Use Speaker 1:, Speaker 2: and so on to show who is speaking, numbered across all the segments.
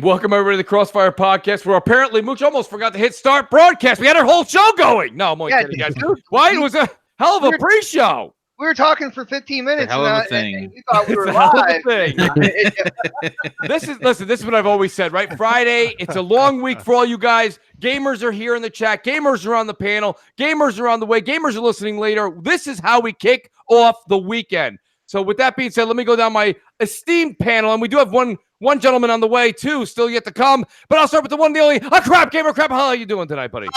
Speaker 1: Welcome everybody to the CrossFire podcast, where apparently Mooch almost forgot to hit start broadcast. We had our whole show going. No, I'm only kidding, guys. Why? It was a hell of a pre-show.
Speaker 2: We were talking for 15 minutes.
Speaker 3: Hell of a thing.
Speaker 2: And you thought we were
Speaker 1: live.
Speaker 2: This
Speaker 1: is what I've always said, right? Friday, it's a long week for all you guys. Gamers are here in the chat. Gamers are on the panel. Gamers are on the way. Gamers are listening later. This is how we kick off the weekend. So with that being said, let me go down my esteemed panel. And we do have one gentleman on the way, too, still yet to come. But I'll start with the one, the only, Crap Gamer. Crap, how are you doing tonight, buddy?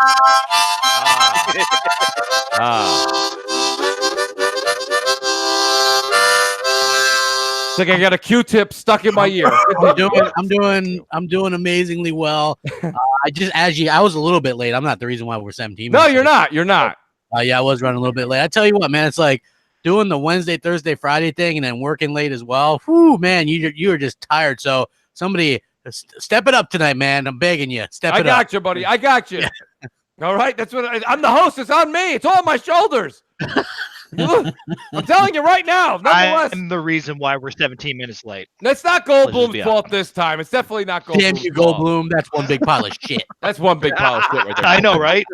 Speaker 1: It's like I got a Q-tip stuck in my ear.
Speaker 4: I'm doing amazingly well. I was a little bit late. I'm not the reason why we're 17 minutes.
Speaker 1: No, you're not. You're not.
Speaker 4: Yeah, I was running a little bit late. I tell you what, man, it's like doing the Wednesday, Thursday, Friday thing and then working late as well. Whew, man, you are just tired. So somebody step it up tonight, man. I'm begging you. Step it up.
Speaker 1: I got you, buddy. I got you. All right. That's what I'm the host. It's on me. It's all on my shoulders. I'm telling you right now.
Speaker 5: I'm the reason why we're 17 minutes late.
Speaker 1: That's not Goldblum's fault this time. It's definitely not Goldblum's
Speaker 4: Damn you, Goldblum. That's one big pile of shit.
Speaker 1: That's one big pile of shit right there.
Speaker 5: I know, right?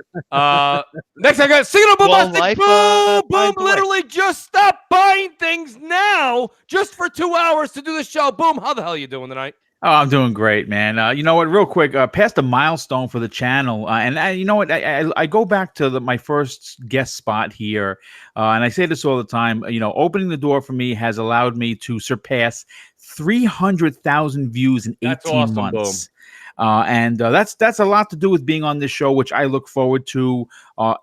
Speaker 1: Next, I got Signal Bombastic. Boom. Literally just stop buying things now just for 2 hours to do the show. Boom. How the hell are you doing tonight?
Speaker 3: Oh, I'm doing great, man. You know what? Real quick, past a milestone for the channel, and you know what? I go back to my first guest spot here, and I say this all the time. You know, opening the door for me has allowed me to surpass 300,000 views in 18 months. And that's a lot to do with being on this show, which I look forward to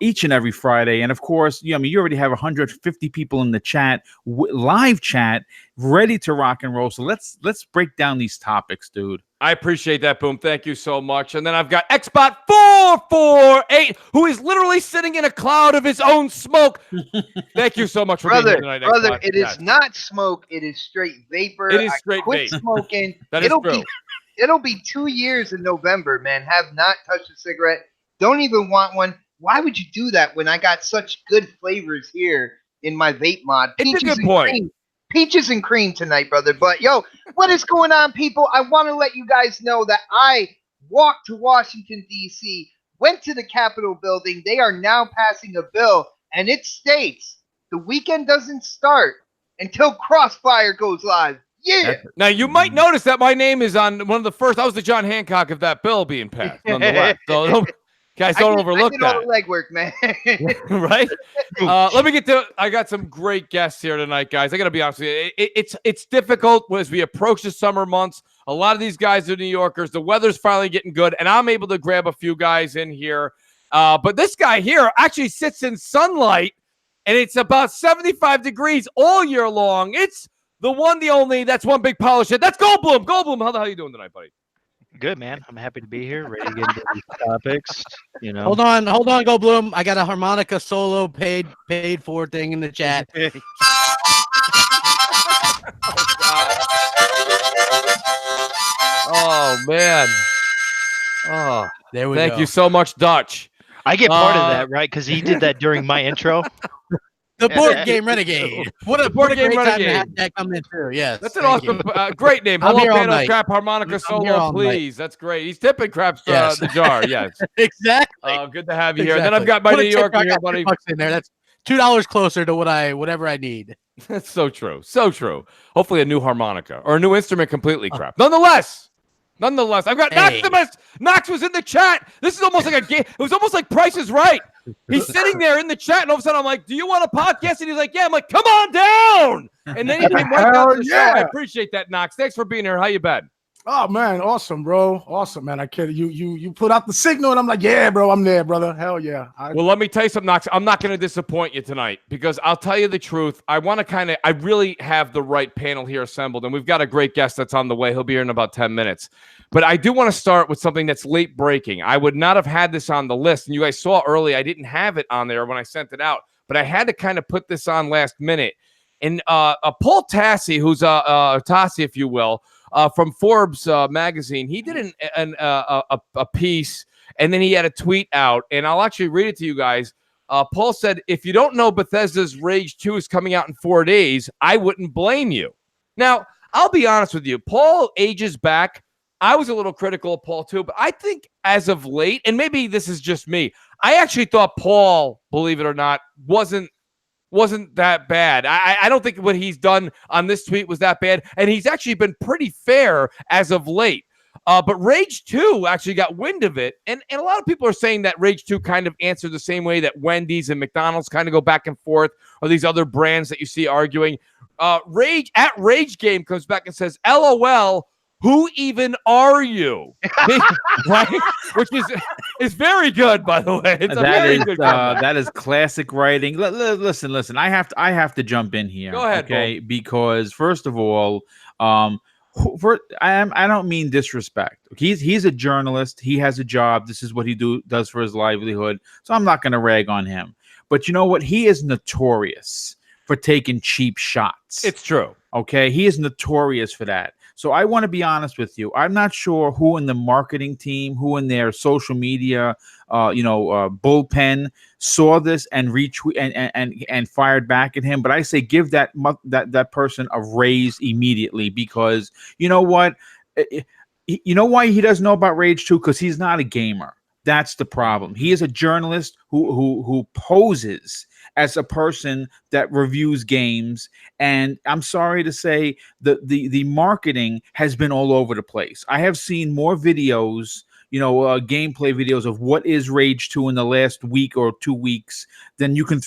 Speaker 3: each and every Friday. And of course, you already have 150 people in the chat, live chat, ready to rock and roll. So let's break down these topics, dude.
Speaker 1: I appreciate that, Boom. Thank you so much. And then I've got Xbot 448, who is literally sitting in a cloud of his own smoke. Thank you so much for being here tonight,
Speaker 2: brother.
Speaker 1: Xbot.
Speaker 2: It is not smoke. It is straight vapor.
Speaker 1: It is straight
Speaker 2: vape. Smoking.
Speaker 1: That is true.
Speaker 2: It'll be 2 years in November, man. Have not touched a cigarette. Don't even want one. Why would you do that when I got such good flavors here in my vape mod?
Speaker 1: It's a good point.
Speaker 2: Cream. Peaches and cream tonight, brother. But, yo, what is going on, people? I want to let you guys know that I walked to Washington, D.C., went to the Capitol building. They are now passing a bill, and it states the weekend doesn't start until Crossfire goes live. Yeah.
Speaker 1: Now, you might notice that my name is on one of the first. I was the John Hancock of that bill being passed, nonetheless. So, guys, don't overlook that.
Speaker 2: I did all the legwork, man.
Speaker 1: Right? Let me get to. I got some great guests here tonight, guys. I got to be honest with you. It's difficult as we approach the summer months. A lot of these guys are New Yorkers. The weather's finally getting good, and I'm able to grab a few guys in here. But this guy here actually sits in sunlight, and it's about 75 degrees all year long. It's the one, the only, that's one big pile of shit. That's Goldblum. Goldblum, how the hell are you doing tonight, buddy?
Speaker 5: Good, man. I'm happy to be here, ready to get into these topics. You know.
Speaker 4: Hold on, Goldblum. I got a harmonica solo paid for thing in the chat.
Speaker 1: Oh, man. Oh,
Speaker 4: there we go.
Speaker 1: Thank you so much, Dutch.
Speaker 5: I get part of that, right? Because he did that during my intro.
Speaker 4: The board game renegade. What a great time to have that come in too. Yes,
Speaker 1: that's an awesome, great name.
Speaker 4: I'm
Speaker 1: Hello,
Speaker 4: here all
Speaker 1: Pano,
Speaker 4: night.
Speaker 1: Crap Harmonica Solo, please. That's great. He's tipping Crap's the jar. Yes,
Speaker 4: exactly.
Speaker 1: Good to have you here. And then I've got my New Yorker here, buddy.
Speaker 4: In there. That's $2 closer to whatever I need.
Speaker 1: That's so true. So true. Hopefully, a new harmonica or a new instrument completely. Crap. Nonetheless, I've got Maximus. Max was in the chat. This is almost like a game. It was almost like Price is Right. He's sitting there in the chat, and all of a sudden I'm like, do you want a podcast? And he's like, yeah. I'm like, come on down. And then he came right down to the show. I appreciate that, Knox. Thanks for being here. How you been?
Speaker 6: Oh, man. Awesome, bro. Awesome, man. I kid you put out the signal, and I'm like, yeah, bro. I'm there, brother. Hell yeah.
Speaker 1: Well, let me tell you something, Knox. I'm not going to disappoint you tonight because I'll tell you the truth. I really have the right panel here assembled, and we've got a great guest that's on the way. He'll be here in about 10 minutes. But I do want to start with something that's late breaking. I would not have had this on the list, and you guys saw early I didn't have it on there when I sent it out, but I had to kind of put this on last minute. And Paul Tassi, who's Tassi, if you will, from Forbes magazine, he did a piece, and then he had a tweet out, and I'll actually read it to you guys. Paul said, if you don't know Bethesda's Rage 2 is coming out in 4 days, I wouldn't blame you. Now, I'll be honest with you. Paul ages back. I was a little critical of Paul too, but I think as of late, and maybe this is just me, I actually thought Paul, believe it or not, wasn't that bad. I don't think what he's done on this tweet was that bad, and he's actually been pretty fair as of late. But Rage 2 actually got wind of it, and a lot of people are saying that Rage 2 kind of answered the same way that Wendy's and McDonald's kind of go back and forth, or these other brands that you see arguing. Rage Game comes back and says, LOL, who even are you? Right? Which is very good, by the way. It's
Speaker 3: that is classic writing. Listen. I have to jump in here.
Speaker 1: Go ahead,
Speaker 3: okay? Bo. Because first of all, I don't mean disrespect. He's a journalist. He has a job. This is what he does for his livelihood. So I'm not going to rag on him. But you know what? He is notorious for taking cheap shots.
Speaker 1: It's true.
Speaker 3: Okay, he is notorious for that. So I want to be honest with you. I'm not sure who in the marketing team, who in their social media, bullpen saw this and retweet and fired back at him. But I say give that person a raise immediately, because you know what? You know why he doesn't know about Rage 2? Because he's not a gamer. That's the problem. He is a journalist who poses as a person that reviews games, and I'm sorry to say the marketing has been all over the place. I have seen more videos, gameplay videos of what is Rage 2 in the last week or 2 weeks than you can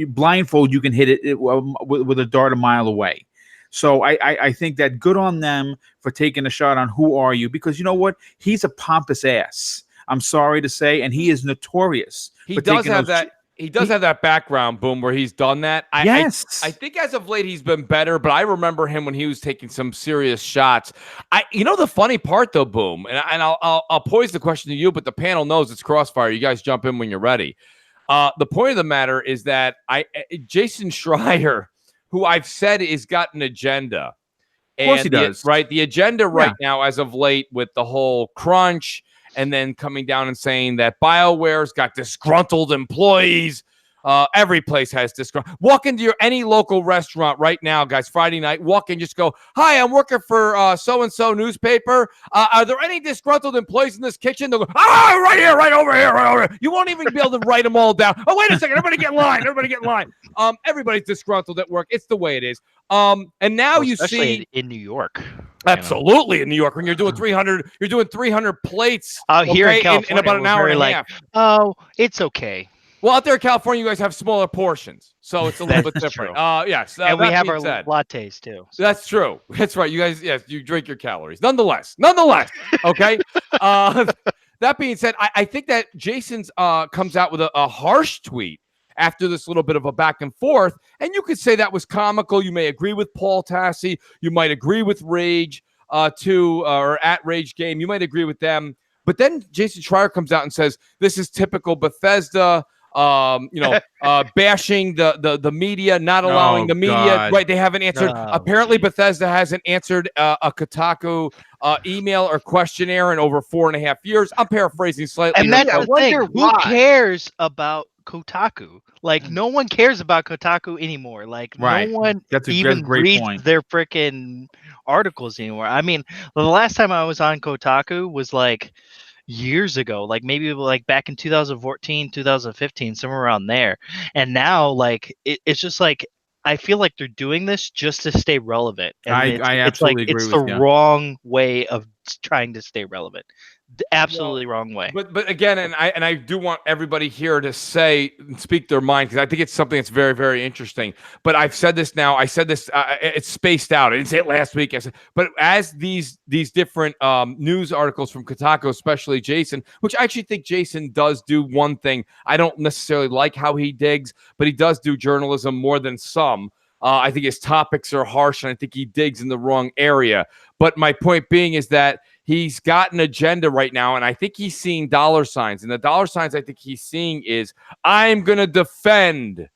Speaker 3: blindfold. You can hit it with a dart a mile away. So I think that good on them for taking a shot on who are you, because you know what? He's a pompous ass. I'm sorry to say, and he is notorious.
Speaker 1: He does have that. He does have that background, Boom, where he's done that.
Speaker 3: Yes.
Speaker 1: I think as of late he's been better, but I remember him when he was taking some serious shots. The funny part though, Boom, and I'll pose the question to you, but the panel knows it's Crossfire. You guys jump in when you're ready. The point of the matter is that Jason Schreier, who I've said has got an agenda.
Speaker 3: Of course he does.
Speaker 1: Right. The agenda right now, as of late, with the whole crunch, and then coming down and saying that BioWare's got disgruntled employees. Every place has disgruntled. Walk into any local restaurant right now, guys, Friday night. Walk in, just go, hi, I'm working for so-and-so newspaper. Are there any disgruntled employees in this kitchen? They'll go, right here, right over here. You won't even be able to write them all down. Oh, wait a second. Everybody get in line. Everybody's disgruntled at work. It's the way it is. And now you see
Speaker 5: in New York.
Speaker 1: Absolutely, in New York, when you're doing 300 plates
Speaker 5: here in California,
Speaker 1: in about an hour and a half.
Speaker 5: Oh, it's okay.
Speaker 1: Well, out there in California, you guys have smaller portions, so it's a little bit different. Yes,
Speaker 5: and we have our lattes too. So.
Speaker 1: That's true. That's right. You guys, yes, you drink your calories. Nonetheless, okay. That being said, I think that Jason's comes out with a harsh tweet after this little bit of a back and forth, and you could say that was comical. You may agree with Paul Tassi. You might agree with Rage or at Rage Game. You might agree with them. But then Jason Schreier comes out and says, this is typical Bethesda, bashing the media, not allowing the media.
Speaker 3: God.
Speaker 1: Right, they haven't answered. Apparently, Bethesda hasn't answered a Kotaku email or questionnaire in over 4.5 years. I'm paraphrasing slightly.
Speaker 5: And that's the thing. Who cares about Kotaku? Like, no one cares about Kotaku anymore. Like, no one even reads their freaking articles anymore. I mean, the last time I was on Kotaku was like years ago, like maybe like back in 2014, 2015, somewhere around there. And now, like, it's just like, I feel like they're doing this just to stay relevant. And
Speaker 3: I absolutely agree with you.
Speaker 5: It's the wrong way of trying to stay relevant. Absolutely wrong way.
Speaker 1: But again, and I do want everybody here to say and speak their mind, because I think it's something that's very, very interesting. But I've said this now. I said this. It's spaced out. I didn't say it last week. But as these different news articles from Kotaku, especially Jason, which I actually think Jason does do one thing. I don't necessarily like how he digs, but he does do journalism more than some. I think his topics are harsh, and I think he digs in the wrong area. But my point being is that he's got an agenda right now, and I think he's seeing dollar signs. And the dollar signs I think he's seeing is, I'm going to defend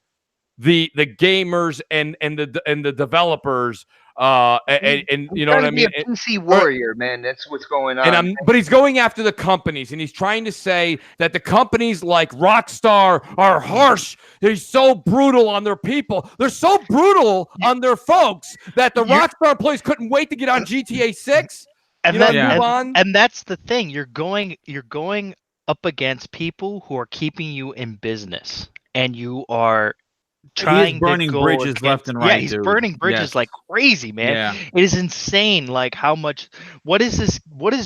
Speaker 1: the gamers and the developers And you know what I mean?
Speaker 2: A PC warrior, man. That's what's going on.
Speaker 1: But he's going after the companies, and he's trying to say that the companies like Rockstar are harsh. They're so brutal on their people. They're so brutal on their folks that the Rockstar employees couldn't wait to get on GTA 6.
Speaker 5: And that's the thing. You're going up against people who are keeping you in business, and you are trying
Speaker 3: burning bridges left and right.
Speaker 5: Yeah, he's burning bridges like crazy, man. Yeah. It is insane, like how much. What is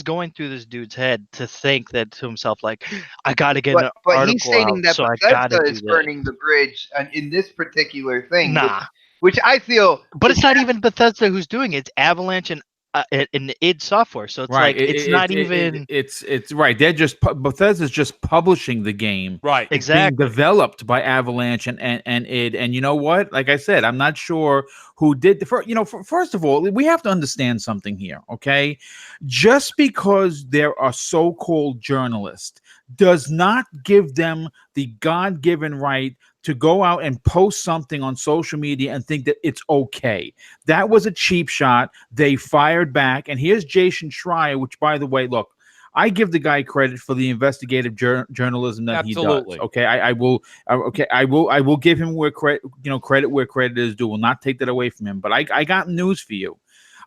Speaker 5: going through this dude's head to think that to himself, like, I got to get an article
Speaker 2: But he's stating that
Speaker 5: so
Speaker 2: Bethesda is burning the bridge in this particular thing.
Speaker 5: Nah.
Speaker 2: Which I feel.
Speaker 5: But it's not even Bethesda who's doing it. It's Avalanche and id Software, so it's right. Like it's not even.
Speaker 3: It's right. They're just Bethesda's just publishing the game.
Speaker 1: Right.
Speaker 3: It's being developed by Avalanche and id. And you know what? Like I said, I'm not sure who did the first. First of all, we have to understand something here. Okay, just because there are so-called journalists does not give them the God-given right to go out and post something on social media and think that it's okay. That was a cheap shot. They fired back. And here's Jason Schreier, which, by the way, look, I give the guy credit for the investigative journalism that he does. Okay, I will give him credit where credit is due. Will not take that away from him. But I got news for you.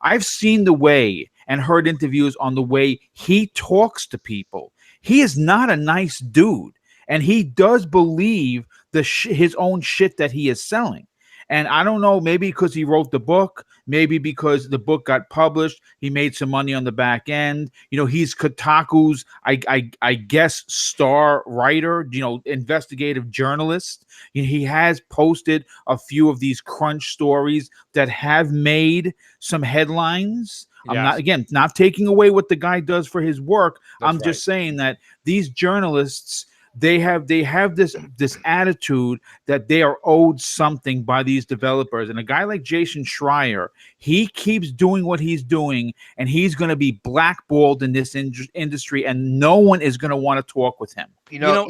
Speaker 3: I've seen the way and heard interviews on the way he talks to people. He is not a nice dude, and he does believe his own shit that he is selling. And I don't know, maybe because he wrote the book, maybe because the book got published, he made some money on the back end. He's Kotaku's, I guess, star writer, investigative journalist. He has posted a few of these crunch stories that have made some headlines. Yes. I'm not taking away what the guy does for his work. I'm just saying that these journalists, they have this attitude that they are owed something by these developers. And a guy like Jason Schreier, he keeps doing what he's doing, and he's going to be blackballed in this industry, and no one is going to want to talk with him.
Speaker 2: Boom.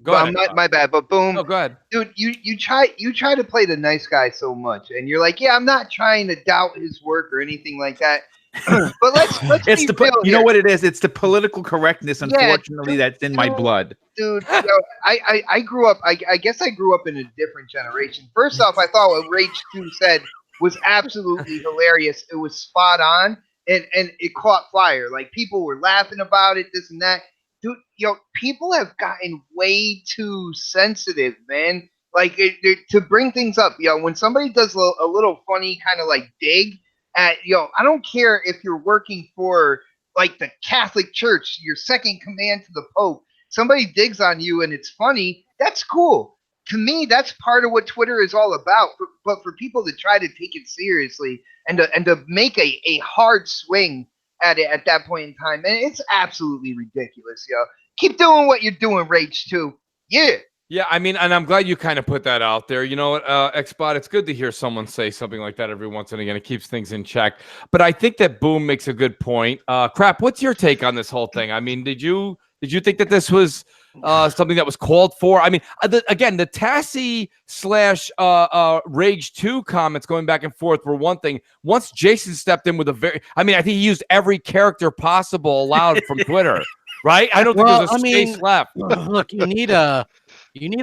Speaker 2: Go ahead. My bad, but boom.
Speaker 1: Oh, go ahead.
Speaker 2: Dude, you try to play the nice guy so much, and you're like, yeah, I'm not trying to doubt his work or anything like that. But let's
Speaker 3: it's be real here. Know what it is? It's the political correctness, unfortunately, that's in my blood.
Speaker 2: Dude, I grew up, I guess I grew up in a different generation. First off, I thought what Rage 2 said was absolutely hilarious. It was spot on, and it caught fire. Like, people were laughing about it, this and that. Dude, people have gotten way too sensitive, man. Like, to bring things up, when somebody does a little funny kind of like dig at, I don't care if you're working for like the Catholic Church, your second command to the Pope. Somebody digs on you and it's funny. That's cool. To me, that's part of what Twitter is all about. But for people to try to take it seriously and to make a hard swing at it at that point in time, and it's absolutely ridiculous, Keep doing what you're doing, Rage 2. Yeah.
Speaker 1: Yeah, I mean, and I'm glad you kind of put that out there. You know what, Xbot, it's good to hear someone say something like that every once and again. It keeps things in check. But I think that Boom makes a good point. Crap, what's your take on this whole thing? I mean, did you think that this was something that was called for? I mean, the Tassie / Rage 2 comments going back and forth were one thing. Once Jason stepped in with I think he used every character possible allowed from Twitter, right? I don't think there's a space left.
Speaker 4: Look, you need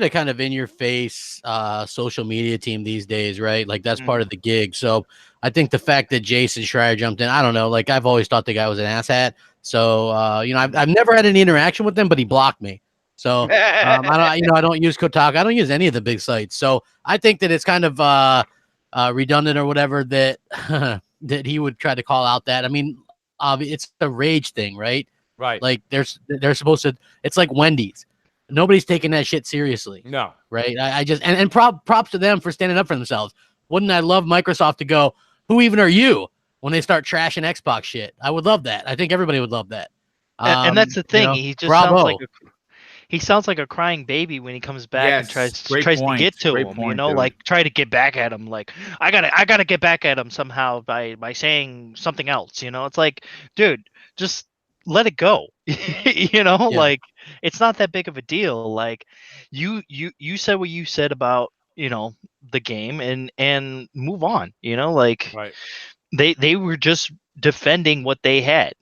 Speaker 4: a kind of in-your-face social media team these days, right? Like, that's part of the gig. So I think the fact that Jason Schreier jumped in, I don't know. Like, I've always thought the guy was an asshat. So I've never had any interaction with him, but he blocked me. So I don't use Kotaku. I don't use any of the big sites. So I think that it's kind of redundant or whatever that that he would try to call out that. I mean, it's a Rage thing, right?
Speaker 1: Right.
Speaker 4: Like they're supposed to. It's like Wendy's. Nobody's taking that shit seriously.
Speaker 1: No.
Speaker 4: Right. I just and props to them for standing up for themselves. Wouldn't I love Microsoft to go, who even are you, when they start trashing Xbox shit? I would love that. I think everybody would love that.
Speaker 5: And that's the thing. He just sounds like a crying baby when he comes back and tries to get to him. Like try to get back at him. Like I gotta get back at him somehow by saying something else. It's like, dude, just let it go. Like it's not that big of a deal. Like you said what you said about the game and move on. Like
Speaker 1: right.
Speaker 5: they were just defending what they had,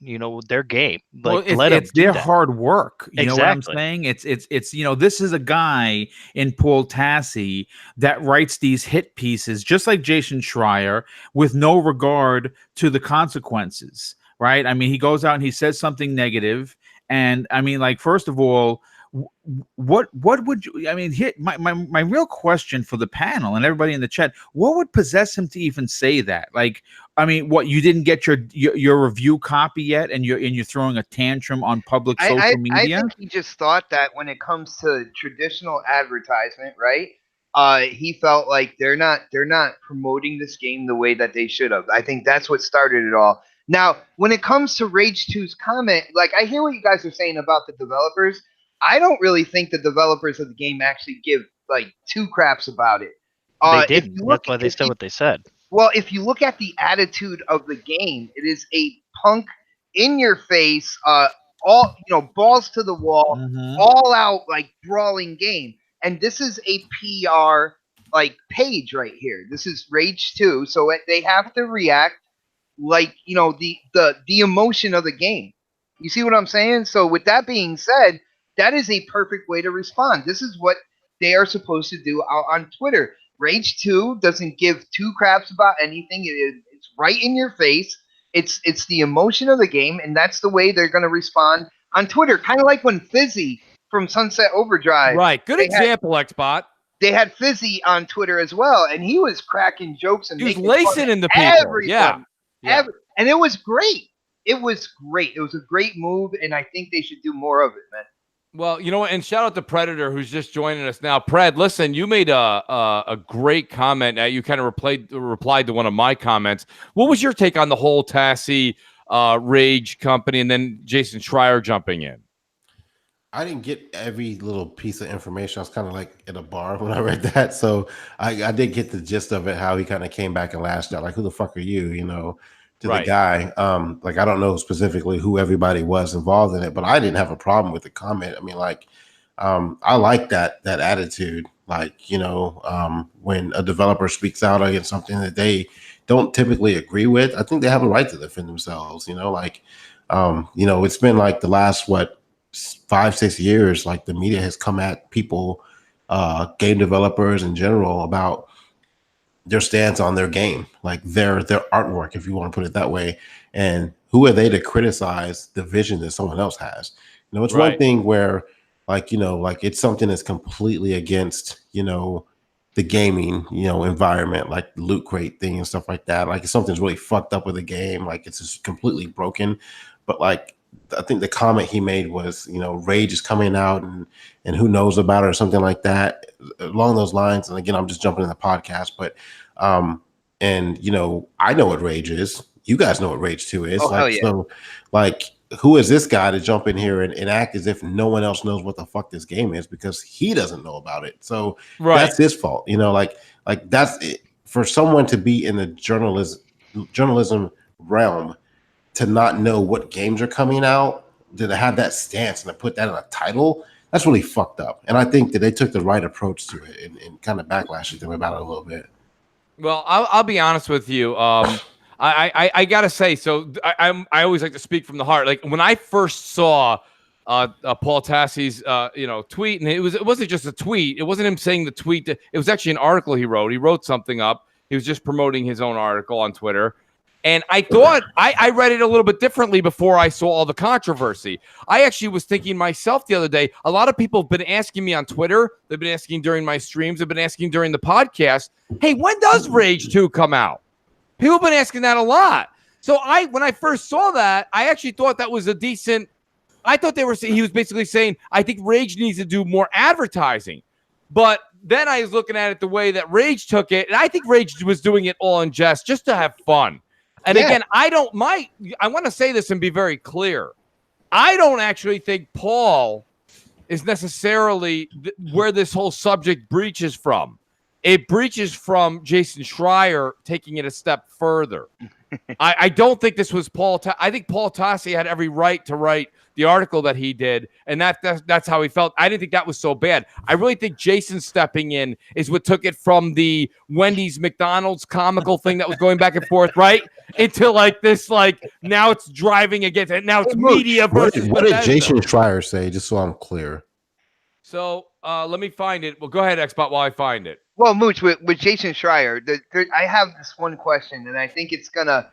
Speaker 5: their game. Like,
Speaker 3: well,
Speaker 5: let
Speaker 3: it's
Speaker 5: them do
Speaker 3: their
Speaker 5: that.
Speaker 3: hard work. You know what I'm
Speaker 5: Exactly.
Speaker 3: saying? It's this is a guy in Paul Tassi that writes these hit pieces, just like Jason Schreier, with no regard to the consequences. Right? I mean, he goes out and he says something negative, and I mean, like, first of all, what would you? I mean, here, my real question for the panel and everybody in the chat: what would possess him to even say that? Like, I mean, what, you didn't get your review copy yet, and you're throwing a tantrum on public social media?
Speaker 2: I think he just thought that when it comes to traditional advertisement, right? He felt like they're not promoting this game the way that they should have. I think that's what started it all. Now, when it comes to Rage 2's comment, like, I hear what you guys are saying about the developers. I don't really think the developers of the game actually give like two craps about it.
Speaker 5: They didn't. That's why they said what they said.
Speaker 2: Well, if you look at the attitude of the game, it is a punk, in your face, all balls to the wall, all out, like, brawling game. And this is a PR like page right here. This is Rage 2, so they have to react like the emotion of the game. You see what I'm saying? So with that being said, that is a perfect way to respond. This is what they are supposed to do out on Twitter. Rage 2 doesn't give two craps about anything. It's right in your face. It's the emotion of the game, and that's the way they're going to respond on Twitter. Kind of like when Fizzy from Sunset Overdrive.
Speaker 1: Right. Good example, Xbot.
Speaker 2: They had Fizzy on Twitter as well, and he was cracking jokes and
Speaker 1: he was lacing into people. Yeah.
Speaker 2: And it was great. It was great. It was a great move, and I think they should do more of it, man.
Speaker 1: Well, you know what? And shout out to Predator, who's just joining us now. Pred, listen, you made a great comment. You kind of replied to one of my comments. What was your take on the whole Tassi Rage company, and then Jason Schreier jumping in?
Speaker 7: I didn't get every little piece of information. I was kind of like at a bar when I read that, so I did get the gist of it. How he kind of came back and lashed out, like, "Who the fuck are you?" To the guy. Like, I don't know specifically who everybody was involved in it, but I didn't have a problem with the comment. I mean, like, I like that attitude. Like, when a developer speaks out against something that they don't typically agree with, I think they have a right to defend themselves. It's been like the last 5-6 years, like, the media has come at people, game developers in general, about their stance on their game, like their artwork, if you want to put it that way. And who are they to criticize the vision that someone else has? It's one thing where, like, it's something that's completely against, the gaming, environment, like the Loot Crate thing and stuff like that. Like, if something's really fucked up with the game, like, it's just completely broken. But, like, I think the comment he made was, Rage is coming out and who knows about it, or something like that, along those lines. And again, I'm just jumping in the podcast, but I know what Rage is. You guys know what Rage 2 is. So, like, who is this guy to jump in here and act as if no one else knows what the fuck this game is, because he doesn't know about it. So that's his fault. Like that's it. For someone to be in the journalism realm, to not know what games are coming out, to have that stance and to put that in a title, that's really fucked up. And I think that they took the right approach to it and kind of backlashing them about it a little bit.
Speaker 1: Well, I'll be honest with you. I gotta say, so I always like to speak from the heart. Like, when I first saw Paul Tassi's tweet, and it wasn't just a tweet. It wasn't him saying the tweet. It was actually an article he wrote. He wrote something up. He was just promoting his own article on Twitter. And I thought I read it a little bit differently before I saw all the controversy. I actually was thinking myself the other day, a lot of people have been asking me on Twitter. They've been asking during my streams. They've been asking during the podcast, hey, when does Rage 2 come out? People have been asking that a lot. So when I first saw that, I actually thought that was a decent. I thought he was basically saying, I think Rage needs to do more advertising. But then I was looking at it the way that Rage took it, and I think Rage was doing it all in jest, just to have fun. And again, I want to say this and be very clear. I don't actually think Paul is necessarily where this whole subject breaches from. It breaches from Jason Schreier taking it a step further. I don't think this was Paul. I think Paul Tassi had every right to write the article that he did, and that's how he felt. I didn't think that was so bad. I really think Jason stepping in is what took it from the Wendy's McDonald's comical thing that was going back and forth, right, into like this, like now it's driving against it. Now it's media versus.
Speaker 7: What did Jason Schreier say? Just so I'm clear.
Speaker 1: So let me find it. Well, go ahead, Xbot, while I find it.
Speaker 2: Well, Mooch, with Jason Schreier, I have this one question, and I think it's gonna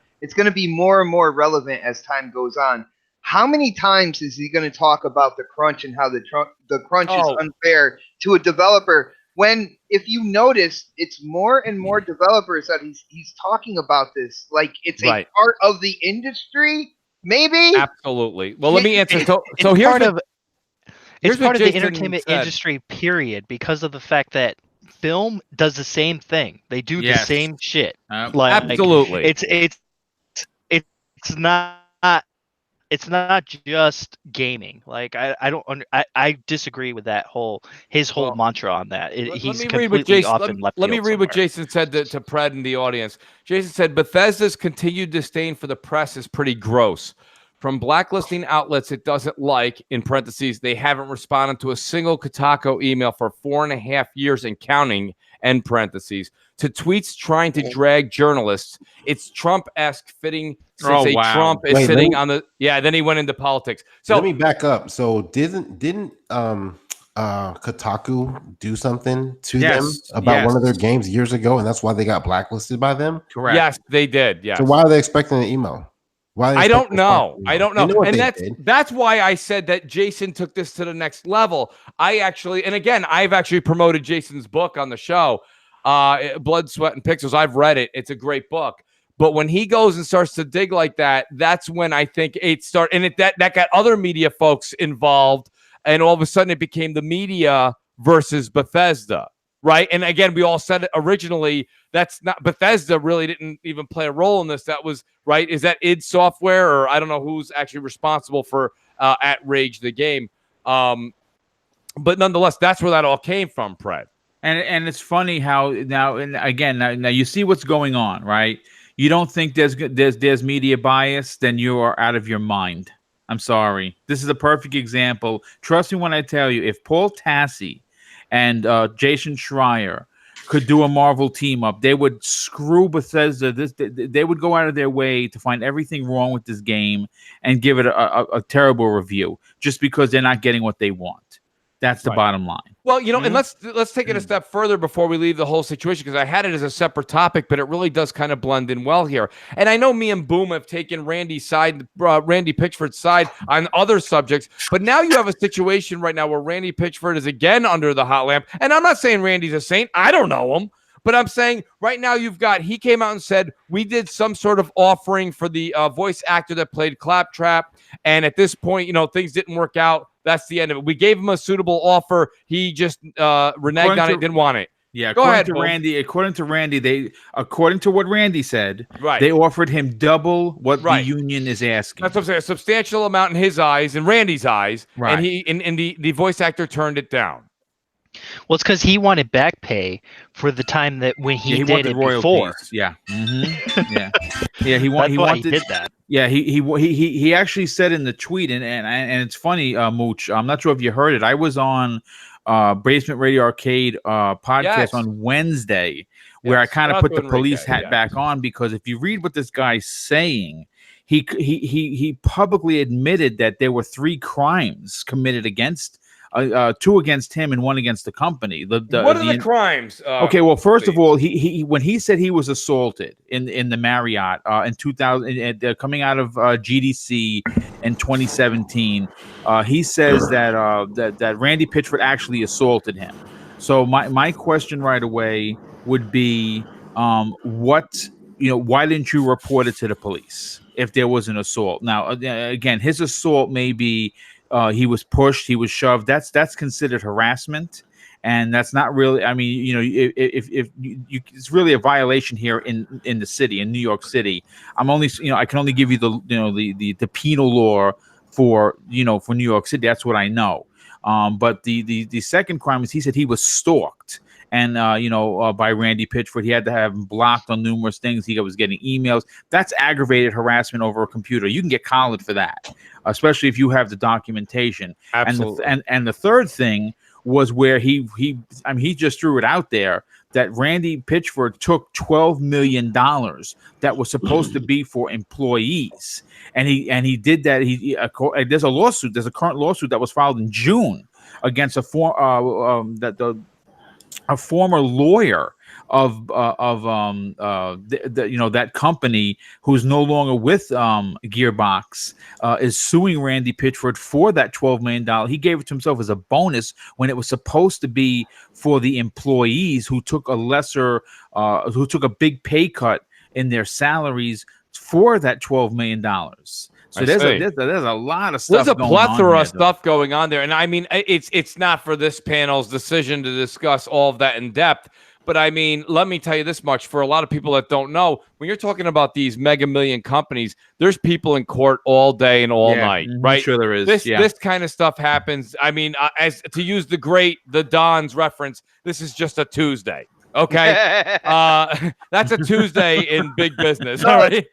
Speaker 2: be more and more relevant as time goes on. How many times is he going to talk about the crunch and how the crunch is unfair to a developer? When, if you notice, it's more and more developers that he's talking about this, like it's a part of the industry, maybe.
Speaker 1: Absolutely. Well, let me answer. So
Speaker 5: here's part of the entertainment industry, period, because of the fact that film does the same thing. They do the same shit.
Speaker 1: Absolutely.
Speaker 5: It's not just gaming. Like I disagree with that whole mantra on that. He's completely off in left field.
Speaker 1: Let me read what Jason said to Pred in the audience. Jason said, Bethesda's continued disdain for the press is pretty gross. From blacklisting outlets it doesn't like, in parentheses, they haven't responded to a single Kotaku email for 4.5 years and counting, end parentheses, to tweets trying to drag journalists. It's Trump-esque fitting since Trump is sitting on the... Yeah, then he went into politics. So
Speaker 7: let me back up. So didn't Kotaku do something to them about one of their games years ago, and that's why they got blacklisted by them?
Speaker 1: Correct. Yes, they did. Yes.
Speaker 7: So why are they expecting an email?
Speaker 1: I don't know. And that's why I said that Jason took this to the next level. And again, I've actually promoted Jason's book on the show, Blood, Sweat, and Pixels. I've read it. It's a great book. But when he goes and starts to dig like that, that's when I think that got other media folks involved, and all of a sudden it became the media versus Bethesda. Right. And again, we all said it originally. That's not Bethesda really didn't even play a role in this. That was right. Is that id Software, or I don't know who's actually responsible for at Rage the game. But nonetheless, that's where that all came from, Pred.
Speaker 3: And it's funny how now you see what's going on, right? You don't think there's media bias, then you are out of your mind. I'm sorry. This is a perfect example. Trust me when I tell you, if Paul Tassi and Jason Schreier could do a Marvel team up, they would screw Bethesda. They would go out of their way to find everything wrong with this game and give it a terrible review just because they're not getting what they want. That's the bottom line.
Speaker 1: Well, and let's take it a step further before we leave the whole situation, because I had it as a separate topic, but it really does kind of blend in well here. And I know me and Boom have taken Randy Pitchford's side on other subjects, but now you have a situation right now where Randy Pitchford is again under the hot lamp. And I'm not saying Randy's a saint. I don't know him. But I'm saying right now he came out and said, we did some sort of offering for the voice actor that played Claptrap. And at this point, things didn't work out. That's the end of it. We gave him a suitable offer. He just reneged on it, didn't want it.
Speaker 3: Yeah, according to Randy, according to what Randy said, they offered him double what the union is asking.
Speaker 1: That's what I'm saying. A substantial amount in his eyes, in Randy's eyes, and the voice actor turned it down.
Speaker 5: Well, it's because he wanted back pay for the time that when he did it before.
Speaker 3: Yeah, he wanted that. Yeah, he actually said in the tweet, and it's funny, Mooch. I'm not sure if you heard it. I was on Basement Radio Arcade podcast on Wednesday, where I kind of put the police hat back on, because if you read what this guy's saying, he publicly admitted that there were 3 crimes committed against. 2 against him and 1 against the company. What
Speaker 1: are the crimes?
Speaker 3: Okay, well, first of all, he when he said he was assaulted in the Marriott in 2000, coming out of GDC in 2017, he says that Randy Pitchford actually assaulted him. So my question right away would be, why didn't you report it to the police if there was an assault? Now, again, his assault may be. He was pushed, he was shoved. That's considered harassment, and that's not really. I mean, if it's really a violation here in the city, in New York City. I can only give you the penal law for New York City. That's what I know. But the second crime is he said he was stalked, and by Randy Pitchford. He had to have him blocked on numerous things. He was getting emails. That's aggravated harassment over a computer. You can get collared for that, especially if you have the documentation.
Speaker 1: Absolutely.
Speaker 3: And the third thing was where he just threw it out there that Randy Pitchford took $12 million that was supposed to be for employees, and he did that. There's a lawsuit. There's a current lawsuit that was filed in June against a former lawyer of that company who's no longer with Gearbox is suing Randy Pitchford for that $12 million. He gave it to himself as a bonus when it was supposed to be for the employees who took a big pay cut in their salaries for that $12 million. So there's a lot of stuff.
Speaker 1: There's a plethora of stuff going on there, and I mean, it's not for this panel's decision to discuss all of that in depth. But I mean, let me tell you this much: for a lot of people that don't know, when you're talking about these mega million companies, there's people in court all day and all night, right?
Speaker 3: I'm sure there is.
Speaker 1: This kind of stuff happens. I mean, as to use the Don's reference, this is just a Tuesday. Okay, that's a Tuesday in big business. All right,
Speaker 5: it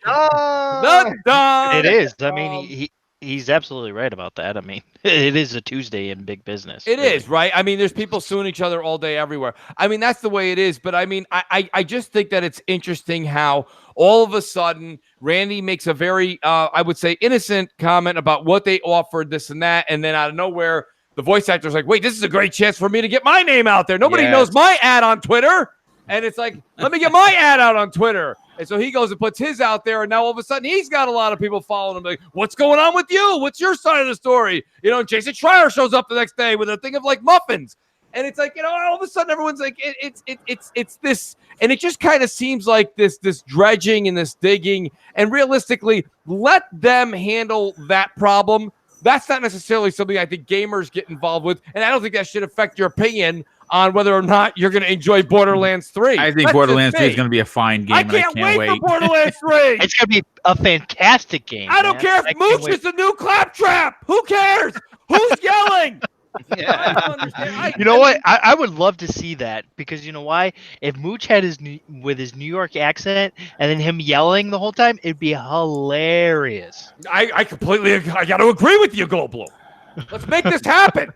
Speaker 5: is. I mean, he's absolutely right about that. I mean, it is a Tuesday in big business.
Speaker 1: It is, right? I mean, there's people suing each other all day everywhere. I mean, that's the way it is. But I mean, I just think that it's interesting how all of a sudden Randy makes a very, I would say, innocent comment about what they offered, this and that, and then out of nowhere, the voice actor's like, wait, this is a great chance for me to get my name out there. Nobody knows my ad on Twitter. And it's like, let me get my ad out on Twitter. And so he goes and puts his out there, and now all of a sudden he's got a lot of people following him. Like, what's going on with you? What's your side of the story? You know, Jason Schreier shows up the next day with a thing of like muffins. And it's like, all of a sudden everyone's like, it's this. And it just kind of seems like this dredging and this digging. And realistically, let them handle that problem. That's not necessarily something I think gamers get involved with. And I don't think that should affect your opinion on whether or not you're going to enjoy Borderlands 3.
Speaker 3: I think Borderlands 3 is going to be a fine game.
Speaker 1: I can't wait for Borderlands 3.
Speaker 5: It's going to be a fantastic game.
Speaker 1: I don't care if Mooch is the new claptrap. Who cares? Who's yelling?
Speaker 5: I don't understand. You know what? I would love to see that, because you know why? If Mooch had his New York accent and then him yelling the whole time, it'd be hilarious.
Speaker 1: I got to agree with you, Goldblum. Let's make this happen.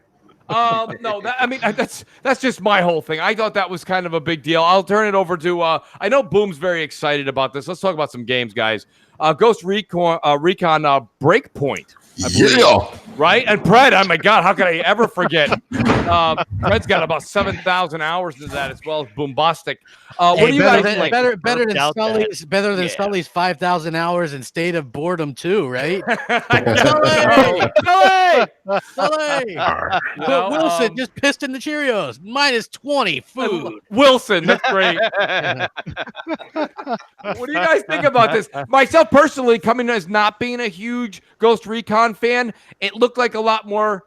Speaker 1: No, that's just my whole thing. I thought that was kind of a big deal. I'll turn it over to I know Boom's very excited about this. Let's talk about some games, guys. Ghost Recon Breakpoint.
Speaker 7: Yeah.
Speaker 1: Right? And Pred, oh my God, how could I ever forget? Pred's got about 7,000 hours into that, as well as Boombastic. What do you guys
Speaker 4: like? Better than Sully's 5,000 hours in State of Boredom too, right? Sully! Wilson just pissed in the Cheerios. -20 food.
Speaker 1: Wilson, that's great. What do you guys think about this? Myself personally, coming as not being a huge Ghost Recon fan, it looked like a lot more,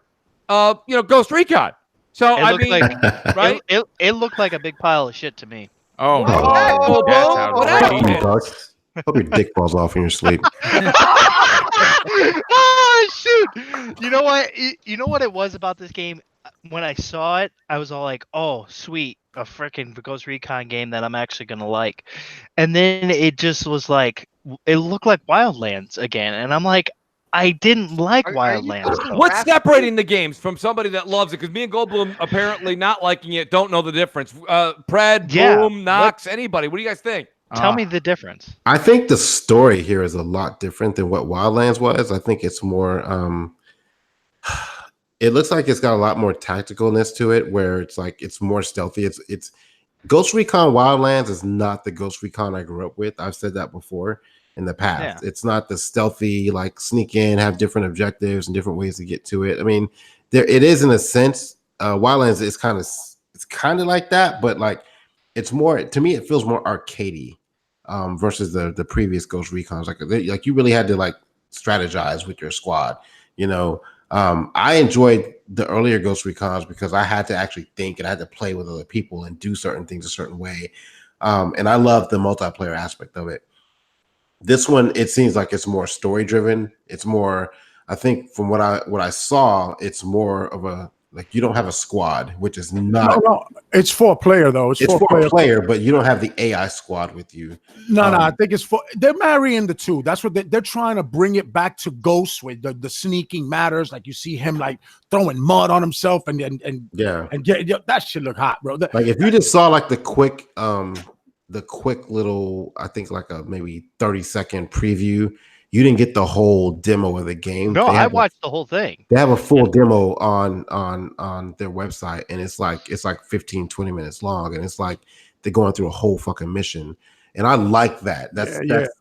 Speaker 1: Ghost Recon. So right?
Speaker 5: It looked like a big pile of shit to me.
Speaker 3: Oh,
Speaker 1: what happened?
Speaker 7: Hope your dick falls off in your sleep.
Speaker 5: Oh shoot! You know what? You know what it was about this game? When I saw it, I was all like, "Oh, sweet, a freaking Ghost Recon game that I'm actually gonna like." And then it just was like, it looked like Wildlands again, and I'm like, I didn't like Wildlands.
Speaker 1: What's separating the games from somebody that loves it? Because me and Goldblum apparently not liking it don't know the difference. Pred, Boom, Knox, anybody. What do you guys think?
Speaker 5: Tell me the difference.
Speaker 7: I think the story here is a lot different than what Wildlands was. I think it's more it looks like it's got a lot more tacticalness to it, where it's like it's more stealthy. It's Ghost Recon Wildlands is not the Ghost Recon I grew up with. I've said that before in the past. It's not the stealthy, like sneak in, have different objectives and different ways to get to it. I mean, it is in a sense. Wildlands is kind of like that, but like it's more, to me, it feels more arcadey versus the previous Ghost Recons. Like you really had to like strategize with your squad. I enjoyed the earlier Ghost Recons because I had to actually think and I had to play with other people and do certain things a certain way. And I love the multiplayer aspect of it. This one, it seems like it's more story driven. It's more, I think from what I saw, it's more of a Like you don't have a squad, which is not.
Speaker 6: No, it's for a player though. It's
Speaker 7: for a player, but you don't have the AI squad with you.
Speaker 6: No, I think it's for. They're marrying the two. That's what they're trying to bring it back to Ghost with the sneaking matters. Like you see him like throwing mud on himself and that shit look hot, bro.
Speaker 7: Like if you just saw like the quick little, I think like a maybe 30-second preview. You didn't get the whole demo of the game.
Speaker 5: No, I watched the whole thing.
Speaker 7: They have a full demo on their website, and it's like 15, 20 minutes long, and it's like they're going through a whole fucking mission. And I like that.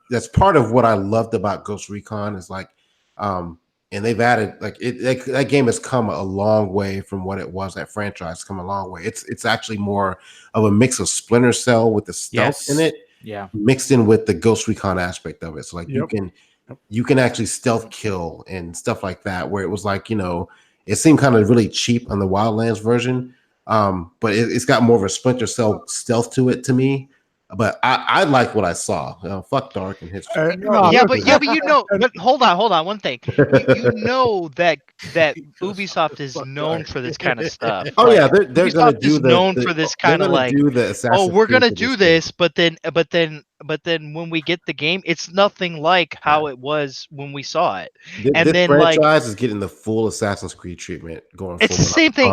Speaker 7: That's part of what I loved about Ghost Recon is like, and they've added like that game has come a long way from what it was. That franchise has come a long way. It's actually more of a mix of Splinter Cell with the stealth in it, mixed in with the Ghost Recon aspect of it. So like you can actually stealth kill and stuff like that, where it was like, it seemed kind of really cheap on the Wildlands version. But it's got more of a Splinter Cell stealth to it to me. But I like what I saw. Fuck Dark and his.
Speaker 5: But hold on. One thing, you know that Ubisoft is known for this kind of stuff.
Speaker 7: Oh yeah, they're going to do
Speaker 5: known for this kind of like. We're going to do this, but then when we get the game, it's nothing like how it was when we saw it.
Speaker 7: This franchise is getting the full Assassin's Creed treatment going.
Speaker 5: It's the same thing.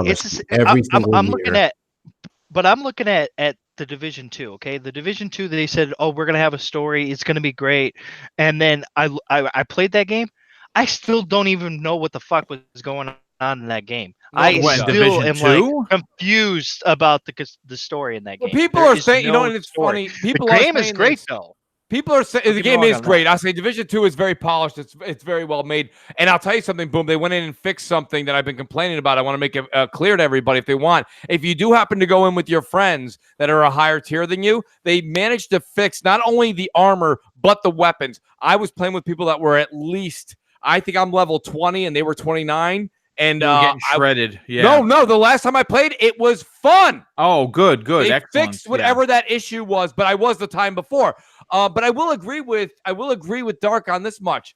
Speaker 5: I'm looking at the Division 2, okay? The Division 2, they said, "Oh, we're gonna have a story. It's gonna be great." And then I played that game. I still don't even know what the fuck was going on in that game. I still am like confused about the story in that game.
Speaker 1: People are saying, and it's funny.
Speaker 5: The game is great though.
Speaker 1: People are saying the game is great. I say Division 2 is very polished. It's very well made. And I'll tell you something, Boom. They went in and fixed something that I've been complaining about. I want to make it clear to everybody if they want. If you do happen to go in with your friends that are a higher tier than you, they managed to fix not only the armor, but the weapons. I was playing with people that were at least, I think I'm level 20 and they were 29. And
Speaker 3: getting shredded.
Speaker 1: No. The last time I played, it was fun.
Speaker 3: Oh, good.
Speaker 1: They
Speaker 3: excellent.
Speaker 1: Fixed whatever that issue was, but I was the time before. But I will agree with Dark on this much.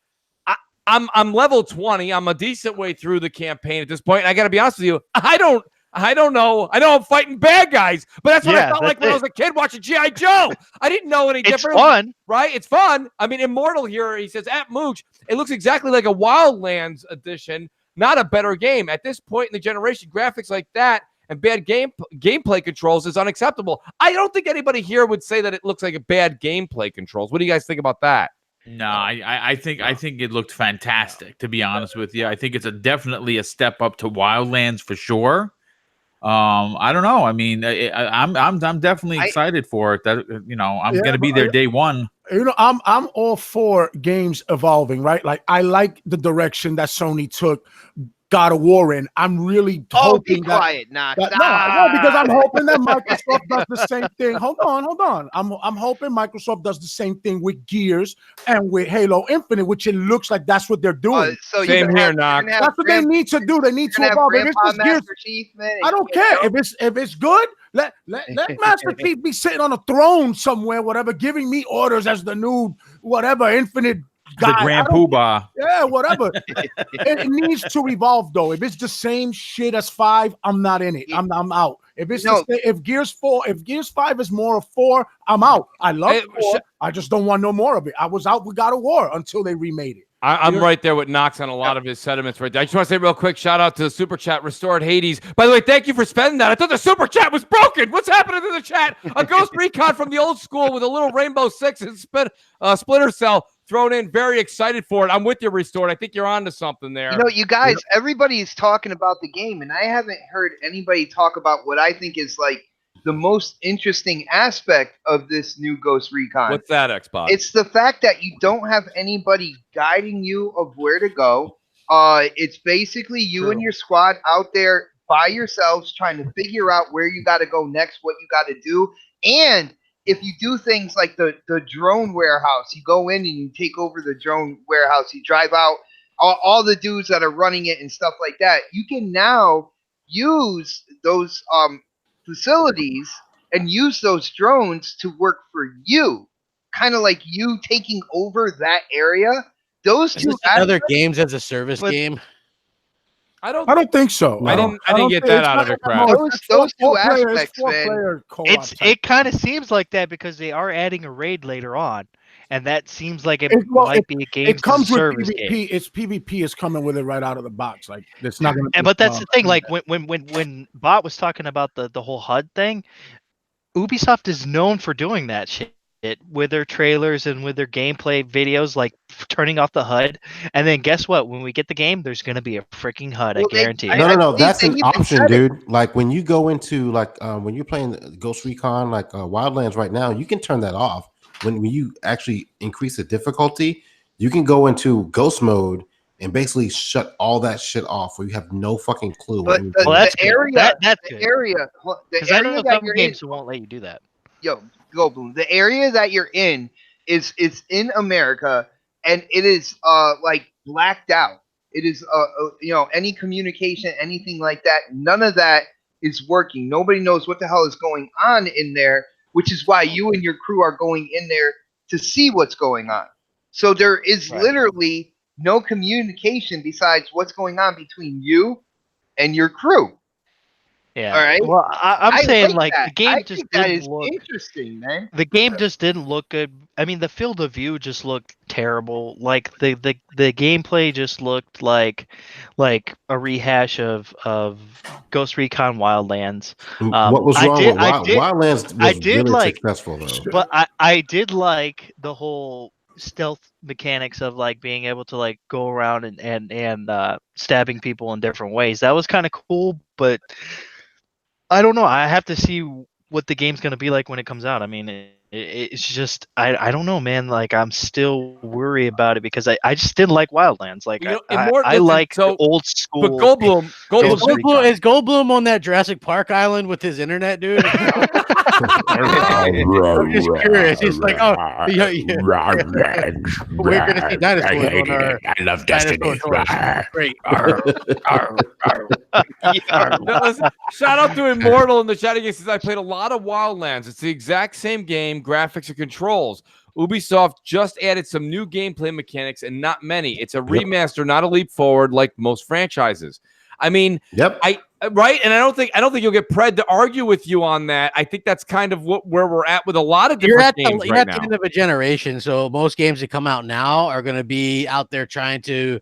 Speaker 1: I'm level 20. I'm a decent way through the campaign at this point. And I got to be honest with you. I don't know. I know I'm fighting bad guys, but that's what I felt like when I was a kid watching G.I. Joe. I didn't know any different.
Speaker 5: It's fun,
Speaker 1: right? It's fun. I mean, Immortal here. He says at Mooch, it looks exactly like a Wildlands edition. Not a better game. At this point in the generation, graphics like that and bad gameplay controls is unacceptable. I don't think anybody here would say that it looks like a bad gameplay controls. What do you guys think about that?
Speaker 3: No, I think it looked fantastic, to be honest with you. I think it's definitely a step up to Wildlands for sure. I don't know. I mean, I'm definitely excited for it. That I'm gonna be there day one.
Speaker 6: I'm all for games evolving, right? Like I like the direction that Sony took God of War in. I'm really hoping
Speaker 2: be quiet, no,
Speaker 6: because I'm hoping that Microsoft does the same thing. Hold on. I'm hoping Microsoft does the same thing with Gears and with Halo Infinite, which it looks like that's what they're doing.
Speaker 1: Same here, Knock.
Speaker 6: That's what they need to do. They need to evolve. If it's just Gears, Chief, man, I don't care. If it's good, let Master Chief be sitting on a throne somewhere, whatever, giving me orders as the new whatever Infinite guy.
Speaker 3: The Grand Poobah.
Speaker 6: Yeah, whatever. It needs to evolve though. If it's the same shit as 5, I'm not in it. I'm out. If it's if Gears 5 is more of 4, I'm out. I love 4. I just don't want no more of it. I was out with God of War until they remade it.
Speaker 1: I'm right there with Knox on a lot of his sentiments right there. I just want to say real quick, shout out to the Super Chat, Restored Hades. By the way, thank you for spending that. I thought the Super Chat was broken. What's happening to the chat? A Ghost Recon from the old school with a little Rainbow Six and Splinter Cell thrown in. Very excited for it. I'm with you, Restored. I think you're on to something there.
Speaker 2: You guys, everybody's talking about the game, and I haven't heard anybody talk about what I think is like the most interesting aspect of this new Ghost Recon.
Speaker 1: What's that, Xbox?
Speaker 2: It's the fact that you don't have anybody guiding you of where to go. It's basically you and your squad out there by yourselves trying to figure out where you got to go next, what you got to do. And if you do things like the drone warehouse, you go in and you take over the drone warehouse, you drive out all the dudes that are running it and stuff like that. You can now use those facilities and use those drones to work for you, kind of like you taking over that area. Those two
Speaker 4: other games as a service game.
Speaker 6: I don't think so.
Speaker 1: No. I didn't get that out of it, crap.
Speaker 2: Those two aspects, man.
Speaker 5: It kind of seems like that because they are adding a raid later on, and that seems like it might be a game.
Speaker 6: It comes with
Speaker 5: service
Speaker 6: PvP.
Speaker 5: game.
Speaker 6: It's PvP is coming with it right out of the box. Like it's not gonna.
Speaker 5: But that's the thing. Like when Bot was talking about the whole HUD thing, Ubisoft is known for doing that shit with their trailers and with their gameplay videos, like turning off the HUD. And then guess what? When we get the game, there's going to be a freaking HUD. I guarantee you.
Speaker 7: No. That's an option, dude. Like when you go into when you're playing Ghost Recon, like Wildlands right now, you can turn that off. When you actually increase the difficulty, you can go into ghost mode and basically shut all that shit off where you have no fucking clue.
Speaker 2: But
Speaker 5: that's
Speaker 2: the area,
Speaker 5: that's
Speaker 2: the
Speaker 5: good.
Speaker 2: area,
Speaker 5: Because I don't know some games won't let you do that.
Speaker 2: Yo, Goldblum, the area that you're in is in America, and it is like blacked out. It is any communication, anything like that. None of that is working. Nobody knows what the hell is going on in there, which is why you and your crew are going in there to see what's going on. So there is literally no communication besides what's going on between you and your crew.
Speaker 5: Yeah.
Speaker 2: All right.
Speaker 5: Well, I'm saying like the game just didn't look
Speaker 2: interesting, man.
Speaker 5: The game just didn't look good. I mean, the field of view just looked terrible. Like the gameplay just looked like a rehash of Ghost Recon Wildlands.
Speaker 7: What was wrong with Wildlands? Was really successful though.
Speaker 5: But I did like the whole stealth mechanics of like being able to like go around and stabbing people in different ways. That was kind of cool, but I don't know. I have to see what the game's going to be like when it comes out. I mean, it's just I don't know, man. Like I'm still worried about it because I just didn't like Wildlands. Like I like the old school.
Speaker 1: But Goldblum
Speaker 4: is Goldblum on that Jurassic Park island with his internet, dude? I'm just curious. He's like, oh, yeah. We're gonna see dinosaurs on our.
Speaker 3: I love Destiny.
Speaker 4: Great.
Speaker 1: Shout out to Immortal in the chat. He says, I played a lot of Wildlands. It's the exact same game, graphics and controls. Ubisoft just added some new gameplay mechanics and not many. It's a remaster, not a leap forward like most franchises. I mean, right? And I don't think you'll get Pred to argue with you on that. I think that's kind of where we're at with a lot of different games
Speaker 4: You're at the end of a generation, so most games that come out now are going to be out there trying to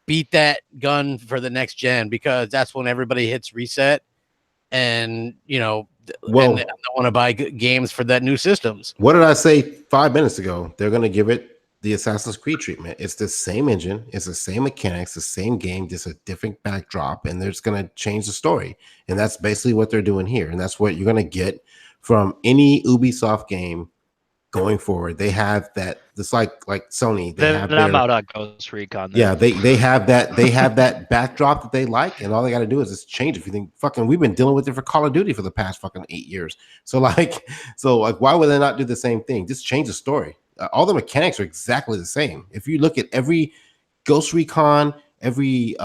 Speaker 4: beat that gun for the next gen because that's when everybody hits reset and, and they want to buy games for that new systems.
Speaker 7: What did I say 5 minutes ago? They're going to give it the Assassin's Creed treatment. It's the same engine, it's the same mechanics, the same game, just a different backdrop, and they're just going to change the story. And that's basically what they're doing here. And that's what you're going to get from any Ubisoft game going forward. They have that. It's like Sony.
Speaker 5: I'm out on Ghost Recon.
Speaker 7: Yeah, they have that backdrop that they like, and all they got to do is just change it. If you think we've been dealing with it for Call of Duty for the past fucking 8 years. So why would they not do the same thing? Just change the story. All the mechanics are exactly the same. If you look at every Ghost Recon, every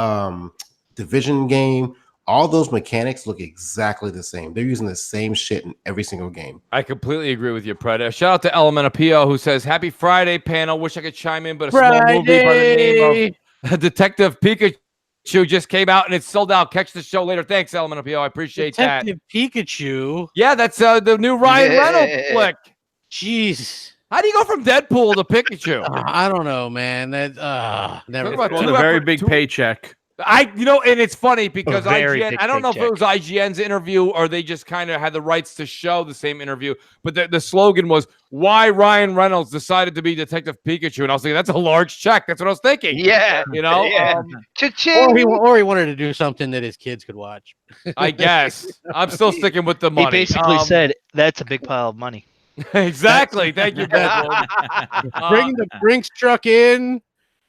Speaker 7: Division game, all those mechanics look exactly the same. They're using the same shit in every single game.
Speaker 1: I completely agree with you, Pred. Shout out to Elemental who says, Happy Friday, panel. Wish I could chime in, but a small movie by the name of Detective Pikachu just came out and it's sold out. Catch the show later. Thanks, Elemental I appreciate
Speaker 4: Detective Pikachu?
Speaker 1: Yeah, that's the new Ryan Reynolds flick.
Speaker 4: Jeez.
Speaker 1: How do you go from Deadpool to Pikachu?
Speaker 4: I don't know, man. That
Speaker 3: never. It's a very big paycheck.
Speaker 1: And it's funny because IGN, I don't know if it was IGN's interview or they just kind of had the rights to show the same interview, but the slogan was why Ryan Reynolds decided to be Detective Pikachu. And I was thinking, that's a large check. That's what I was thinking.
Speaker 2: Yeah.
Speaker 4: Or he wanted to do something that his kids could watch.
Speaker 1: I guess. I'm still sticking with the money.
Speaker 5: He basically said, that's a big pile of money.
Speaker 1: Exactly. Thank you, Ben.
Speaker 4: Bring the Brinks truck in.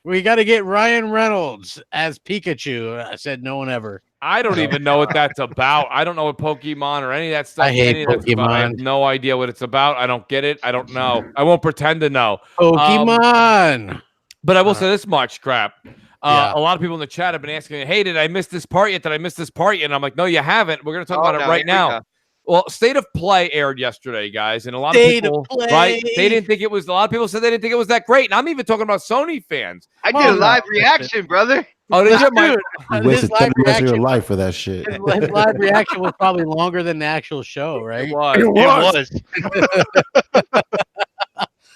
Speaker 4: We got to get Ryan Reynolds as Pikachu. I said no one ever.
Speaker 1: I don't even know what that's about. I don't know what Pokemon or any of that stuff.
Speaker 4: I hate Pokemon.
Speaker 1: I have no idea what it's about. I don't get it. I don't know. I won't pretend to know.
Speaker 4: Pokemon.
Speaker 1: But I will say this much, crap. A lot of people in the chat have been asking, hey, did I miss this part yet? Did I miss this part yet? And I'm like, no, you haven't. We're going to talk about it right now. Well, State of Play aired yesterday, guys, and a lot of people, right? They didn't think it was. A lot of people said they didn't think it was that great, and I'm even talking about Sony fans.
Speaker 2: I did a live reaction, brother.
Speaker 1: Oh, did you?
Speaker 7: You wasted 10 minutes of your life for that shit.
Speaker 4: His live reaction was probably longer than the actual show, right?
Speaker 1: It was.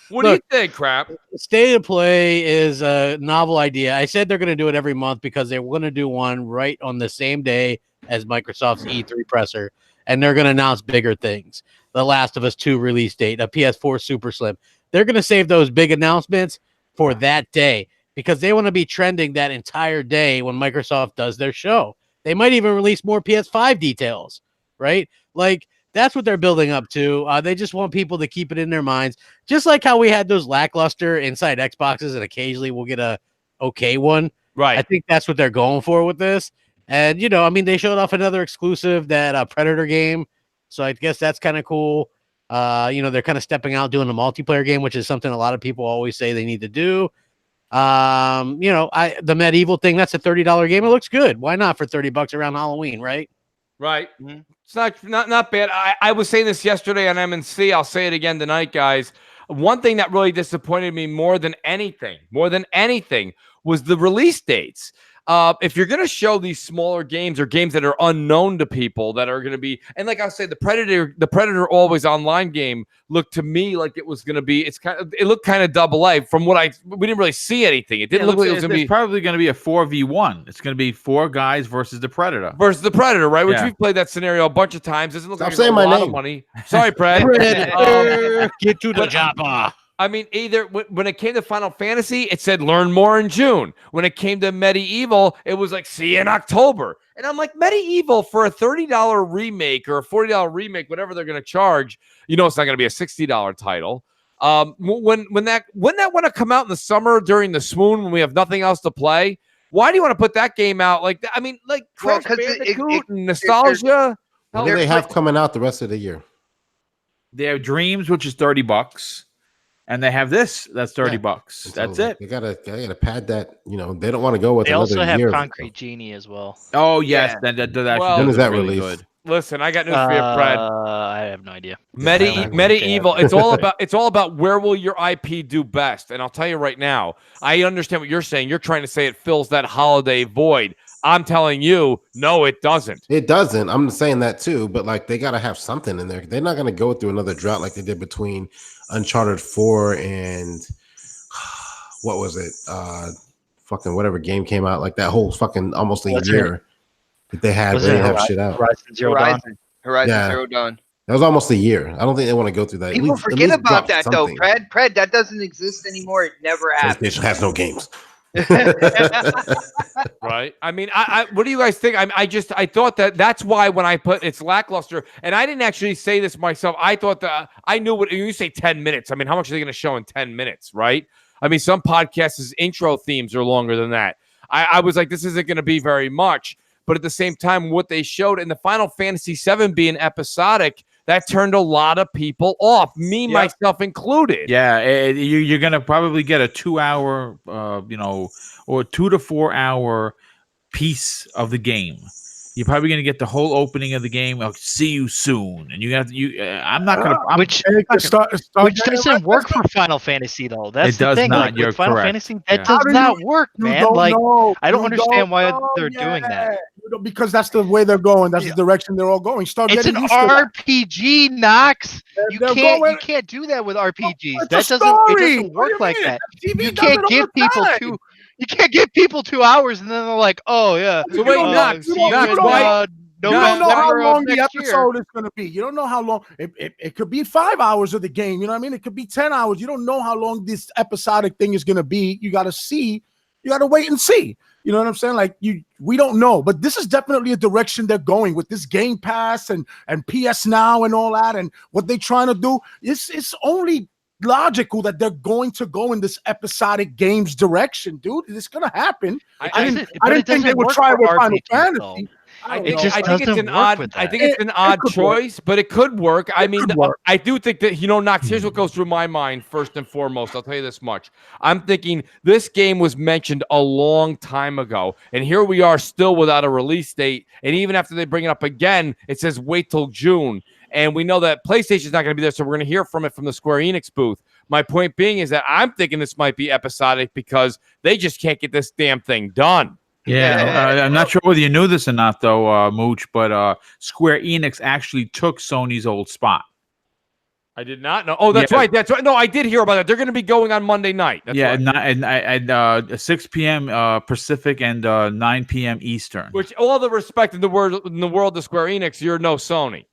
Speaker 1: What do you think, Crap?
Speaker 4: State of Play is a novel idea. I said they're going to do it every month because they're going to do one right on the same day as Microsoft's E3 presser, and they're going to announce bigger things. The Last of Us 2 release date, a PS4 Super Slim. They're going to save those big announcements for that day because they want to be trending that entire day when Microsoft does their show. They might even release more PS5 details, right? Like, that's what they're building up to. They just want people to keep it in their minds, just like how we had those lackluster inside Xboxes, and occasionally we'll get a okay one.
Speaker 1: Right.
Speaker 4: I think that's what they're going for with this. And, you know, I mean, they showed off another exclusive, that Predator game. So I guess that's kind of cool. You know, they're kind of stepping out doing a multiplayer game, which is something a lot of people always say they need to do. You know, the Medieval thing, that's a $30 game. It looks good. Why not for $30 around Halloween, right?
Speaker 1: Right. It's not bad. I was saying this yesterday on MNC. I'll say it again tonight, guys. One thing that really disappointed me more than anything, was the release dates. If you're going to show these smaller games or games that are unknown to people that are going to be, and like I was saying, the Predator Always Online game looked to me like it was going to be, it looked kind of double A from what we didn't really see anything. It didn't look like it was going to be.
Speaker 3: It's probably going to be a 4v1. It's going to be 4 guys versus the Predator.
Speaker 1: Right? Which we've played that scenario a bunch of times. Doesn't look like
Speaker 7: saying
Speaker 1: a
Speaker 7: my
Speaker 1: lot
Speaker 7: name.
Speaker 1: of money. Sorry, Brad.
Speaker 4: Get to the chopper.
Speaker 1: I mean, either when it came to Final Fantasy, it said learn more in June. When it came to Medieval, it was like see you in October. And I'm like, Medieval for a $30 remake or a $40 remake, whatever they're going to charge, you know, it's not going to be a $60 title. When that want to come out in the summer during the swoon when we have nothing else to play, why do you want to put that game out like that? I mean, like Crash Bandicoot and nostalgia.
Speaker 7: What do they have coming out the rest of the year?
Speaker 3: They have Dreams, which is $30. And they have this. That's $30. That's it.
Speaker 7: They gotta pad that. You know, they don't want to go with.
Speaker 5: They
Speaker 7: another
Speaker 5: also have
Speaker 7: year
Speaker 5: Concrete Genie as well.
Speaker 3: Oh yes, when
Speaker 7: is that
Speaker 3: really
Speaker 7: release?
Speaker 3: Good.
Speaker 1: Listen, I got news for you, Fred.
Speaker 5: I have no idea.
Speaker 1: Medieval. It's all about where will your IP do best. And I'll tell you right now, I understand what you're saying. You're trying to say it fills that holiday void. I'm telling you, no, it doesn't.
Speaker 7: It doesn't. I'm saying that too, but like they gotta have something in there. They're not gonna go through another drought like they did between Uncharted 4 and what was it? Fucking whatever game came out, like that whole fucking almost a year that they had. They didn't have shit out.
Speaker 2: Horizon Zero Dawn.
Speaker 7: That was almost a year. I don't think they want to go through that.
Speaker 2: People forget about that though, Pred. That doesn't exist anymore. It never happened.
Speaker 7: PlayStation has no games.
Speaker 1: Right. I mean, I what do you guys think? I thought that's why when I put it's lackluster, and I didn't actually say this myself. I thought that I knew what you say 10 minutes. I mean, how much are they going to show in 10 minutes? Right. I mean, some podcasts' intro themes are longer than that. I was like, this isn't going to be very much. But at the same time, what they showed in the Final Fantasy VII being episodic, that turned a lot of people off, myself included.
Speaker 3: Yeah, you're going to probably get a 2-hour, or 2 to 4 hour piece of the game. You're probably going to get the whole opening of the game. I'll see you soon, and you have to. I'm not going to.
Speaker 5: Which doesn't work for Final Fantasy though. That's the thing.
Speaker 3: Not.
Speaker 5: Like,
Speaker 3: You're
Speaker 5: with Final
Speaker 3: correct.
Speaker 5: Fantasy, that does not work, man. Like I don't understand why they're doing that.
Speaker 6: Because that's the way they're going. That's the direction they're all going.
Speaker 5: It's an RPG, Knox. You can't do that with RPGs. It doesn't work like that. You can't give people two. You can't give people 2 hours and then they're like, "Oh yeah."
Speaker 1: So wait, Knox,
Speaker 6: you don't know how long the episode is going to be. You don't know how long. It could be 5 hours of the game. You know what I mean? It could be 10 hours. You don't know how long this episodic thing is going to be. You got to see. You got to wait and see. You know what I'm saying? Like we don't know, but this is definitely a direction they're going with this Game Pass and PS Now and all that, and what they're trying to do. It's only logical that they're going to go in this epiodic games direction, dude. It's gonna happen. I didn't think they would try with Final Fantasy.
Speaker 1: I think it's an odd choice, but it could work. I mean, I do think that, Knox, here's what goes through my mind first and foremost. I'll tell you this much. I'm thinking this game was mentioned a long time ago, and here we are still without a release date. And even after they bring it up again, it says wait till June. and we know that PlayStation's not going to be there, so we're going to hear from it from the Square Enix booth. My point being is that I'm thinking this might be episodic because they just can't get this damn thing done.
Speaker 3: Yeah, I'm not sure whether you knew this or not, though, Mooch, but Square Enix actually took Sony's old spot.
Speaker 1: I did not know. Oh, that's right. That's right. No, I did hear about that. They're going to be going on Monday night. That's
Speaker 3: at 6 p.m. Pacific and 9 p.m. Eastern.
Speaker 1: Which, all the respect in the world of Square Enix, you're no Sony.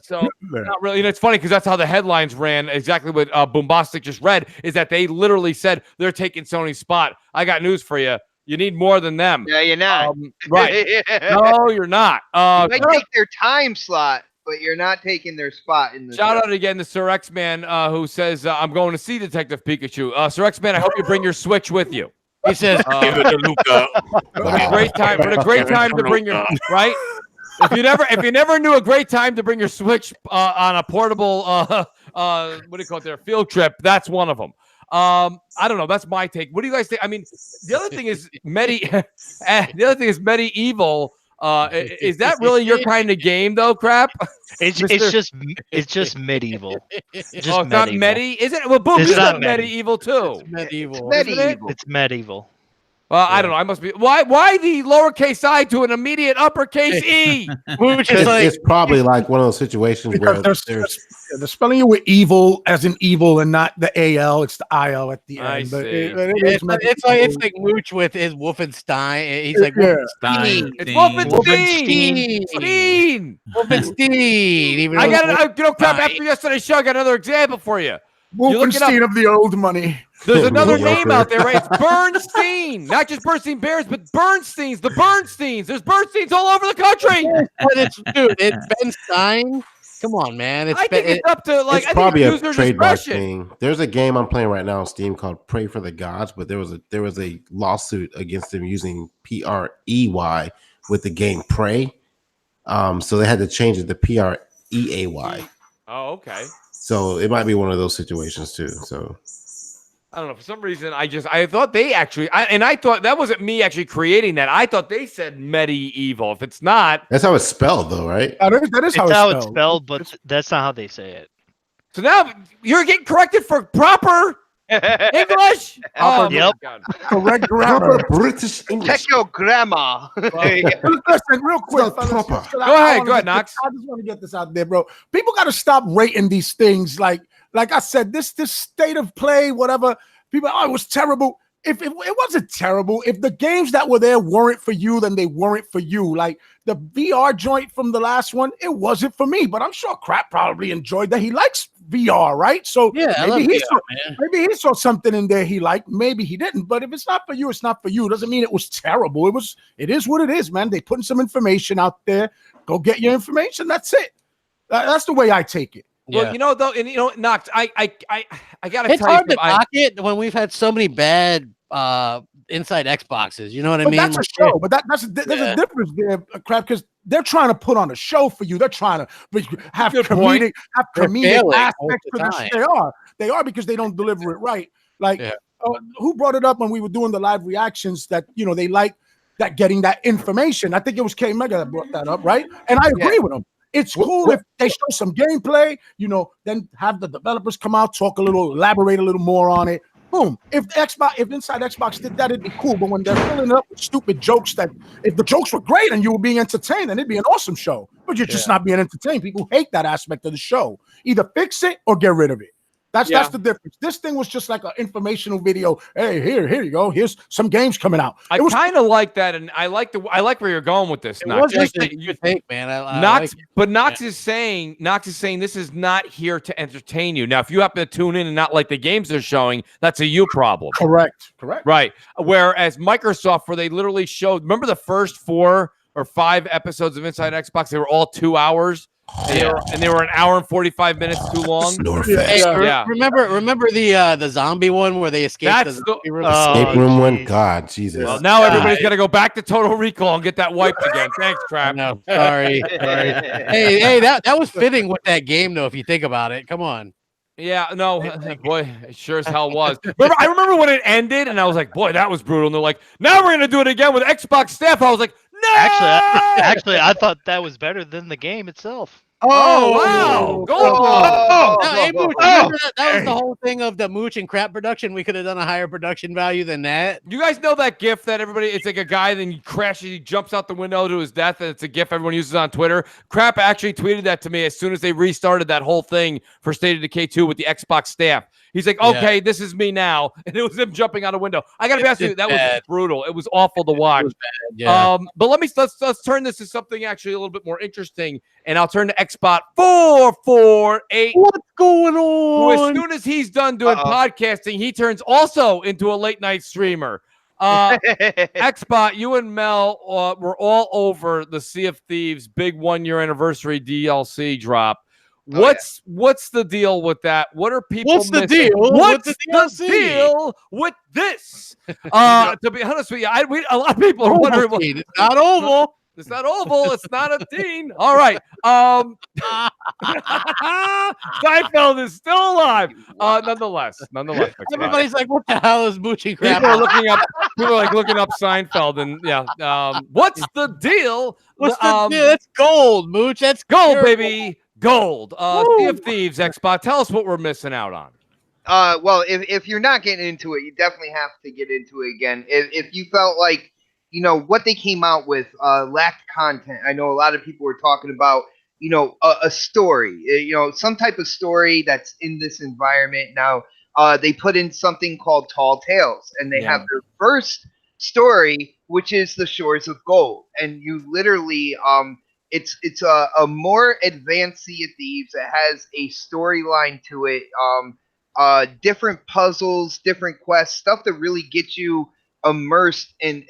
Speaker 1: So not really. And it's funny because that's how the headlines ran. Exactly what Boombastic just read is that they literally said they're taking Sony's spot. I got news for you. You need more than them.
Speaker 2: Yeah, you're not.
Speaker 1: Right. No, you're not.
Speaker 2: You might take their time slot, but you're not taking their spot in the
Speaker 1: shout out again to Sir X-Man who says, I'm going to see Detective Pikachu. Sir X-Man, I hope you bring your Switch with you.
Speaker 4: He says,
Speaker 1: give it to Luca. What a great time. What a great time to bring your, right? If you never knew a great time to bring your Switch on a portable, what do you call it there, field trip, that's one of them. I don't know. That's my take. What do you guys think? I mean, the other thing is medieval. Is that really your kind of game, though? Crap.
Speaker 5: It's just medieval.
Speaker 1: It's not medi. Is it? Well, boom. It's not medieval too.
Speaker 4: It's medieval.
Speaker 5: It's medieval.
Speaker 1: Well, I don't know. I must be. Why the lowercase I to an immediate uppercase E?
Speaker 7: Which is it's probably like one of those situations where
Speaker 6: they're spelling it with evil as in evil and not the AL. It's the IL at the end.
Speaker 1: I see.
Speaker 4: It's like Mooch with his Wolfenstein. He's like Wolfenstein.
Speaker 1: It's Wolfenstein.
Speaker 4: Wolfenstein.
Speaker 1: I got it. Crap. After yesterday's show, I got another example for you.
Speaker 6: Wolfenstein of the old money.
Speaker 1: There's another name out there, right? It's Bernstein. Not just Bernstein Bears, but Bernsteins. The Bernsteins. There's Bernsteins all over the country.
Speaker 4: It's Ben Stein. Come on, man.
Speaker 1: It's up to like.
Speaker 7: It's probably a trademark thing. There's a game I'm playing right now on Steam called Pray for the Gods, but there was a lawsuit against them using PREY with the game Prey. So they had to change it to PREAY.
Speaker 1: Oh, okay.
Speaker 7: So it might be one of those situations too. So
Speaker 1: I don't know. For some reason, I thought they actually, I thought that wasn't me actually creating that. I thought they said medieval. If it's not,
Speaker 7: that's how it's spelled, though, right?
Speaker 6: That is how it's spelled,
Speaker 5: but that's not how they say it.
Speaker 1: So now you're getting corrected for proper English.
Speaker 5: Oh, yep.
Speaker 6: Correct grammar.
Speaker 7: British English.
Speaker 2: Check your grammar.
Speaker 6: Listen, real quick.
Speaker 1: Go ahead, Knox.
Speaker 6: I just want to get this out there, bro. People got to stop rating these things. Like I said, this state of play, whatever. People, it was terrible. If it wasn't terrible, if the games that were there weren't for you, then they weren't for you. Like the VR joint from the last one, it wasn't for me. But I'm sure Crap probably enjoyed that. He likes VR, right? So
Speaker 4: yeah,
Speaker 6: maybe he saw something in there he liked. Maybe he didn't. But if it's not for you, it's not for you. It doesn't mean it was terrible. It is what it is, man. They putting some information out there. Go get your information. That's it. That's the way I take it.
Speaker 1: Well,
Speaker 4: yeah.
Speaker 1: Knox, I gotta.
Speaker 4: It's hard to knock it when we've had so many bad inside Xboxes. You know what I mean?
Speaker 6: That's a show. But there's a difference there, Crap, because they're trying to put on a show for you. They're trying to have comedic aspects to this. They are because they don't deliver it right. Like who brought it up when we were doing the live reactions that they like that getting that information. I think it was K Mega that brought that up, right? And I agree with him. It's cool if they show some gameplay, then have the developers come out, elaborate a little more on it. Boom. If Inside Xbox did that, it'd be cool. But when they're filling up with stupid jokes, that if the jokes were great and you were being entertained, then it'd be an awesome show. But you're just not being entertained. People hate that aspect of the show. Either fix it or get rid of it. That's the difference. This thing was just like an informational video. Hey, here you go. Here's some games coming out.
Speaker 1: I kind of like that, and I like where you're going with this.
Speaker 4: Knox. You think, man?
Speaker 1: Knox is saying this is not here to entertain you. Now, if you happen to tune in and not like the games they're showing, that's a you problem.
Speaker 6: Correct.
Speaker 1: Right. Whereas Microsoft, where they literally showed, remember the first 4 or 5 episodes of Inside Xbox? They were all 2 hours. And they were an hour and 45 minutes too long.
Speaker 4: Remember the zombie one where they escaped the zombie room?
Speaker 7: Escape room one? God, Jesus.
Speaker 1: Well, now everybody's got to go back to Total Recall and get that wiped again. Thanks, Crap.
Speaker 4: No, sorry. Hey, that was fitting with that game, though, if you think about it. Come on.
Speaker 1: Yeah, no, boy, it sure as hell was. I remember when it ended, and I was like, boy, that was brutal. And they're like, now we're going to do it again with Xbox staff. I was like, no!
Speaker 5: Actually, I thought that was better than the game itself.
Speaker 1: wow! Gold one.
Speaker 4: Hey, Mooch, remember that was the whole thing of the Mooch and crap production. We could have done a higher production value than that.
Speaker 1: You guys know that GIF that everybody? It's like a guy, then he crashes, he jumps out the window to his death, and it's a GIF everyone uses on Twitter. Crap actually tweeted that to me as soon as they restarted that whole thing for State of Decay 2 with the Xbox staff. He's like, okay, this is me now. And it was him jumping out a window. I got to be honest with you, that was brutal. It was awful to watch. But let's turn this to something actually a little bit more interesting. And I'll turn to Xbot 448.
Speaker 4: What's going on?
Speaker 1: Who, as soon as he's done doing podcasting, he turns also into a late night streamer. Xbot, you and Mel were all over the Sea of Thieves big 1-year anniversary DLC drop. What's the deal with that? What are people
Speaker 4: What's
Speaker 1: missing?
Speaker 4: the deal?
Speaker 1: What's the deal with this? To be honest with you, a lot of people are wondering.
Speaker 4: It's not oval.
Speaker 1: It's not oval. It's not a teen. All right. Seinfeld is still alive. Nonetheless.
Speaker 4: Everybody's like, "What the hell is mooching crap?"
Speaker 1: People are looking up. People are like looking up Seinfeld, and what's the deal?
Speaker 4: What's the deal? It's gold, Mooch. That's
Speaker 1: gold, baby. Gold. Sea of Thieves, Xbox. Tell us what we're missing out on.
Speaker 2: Well, if you're not getting into it, you definitely have to get into it again. If you felt like, what they came out with lacked content. I know a lot of people were talking about, a story, some type of story that's in this environment. Now, they put in something called Tall Tales, and they have their first story, which is The Shores of Gold. And you literally, it's a more advanced Sea of Thieves. It has a storyline to it, different puzzles, different quests, stuff that really gets you immersed and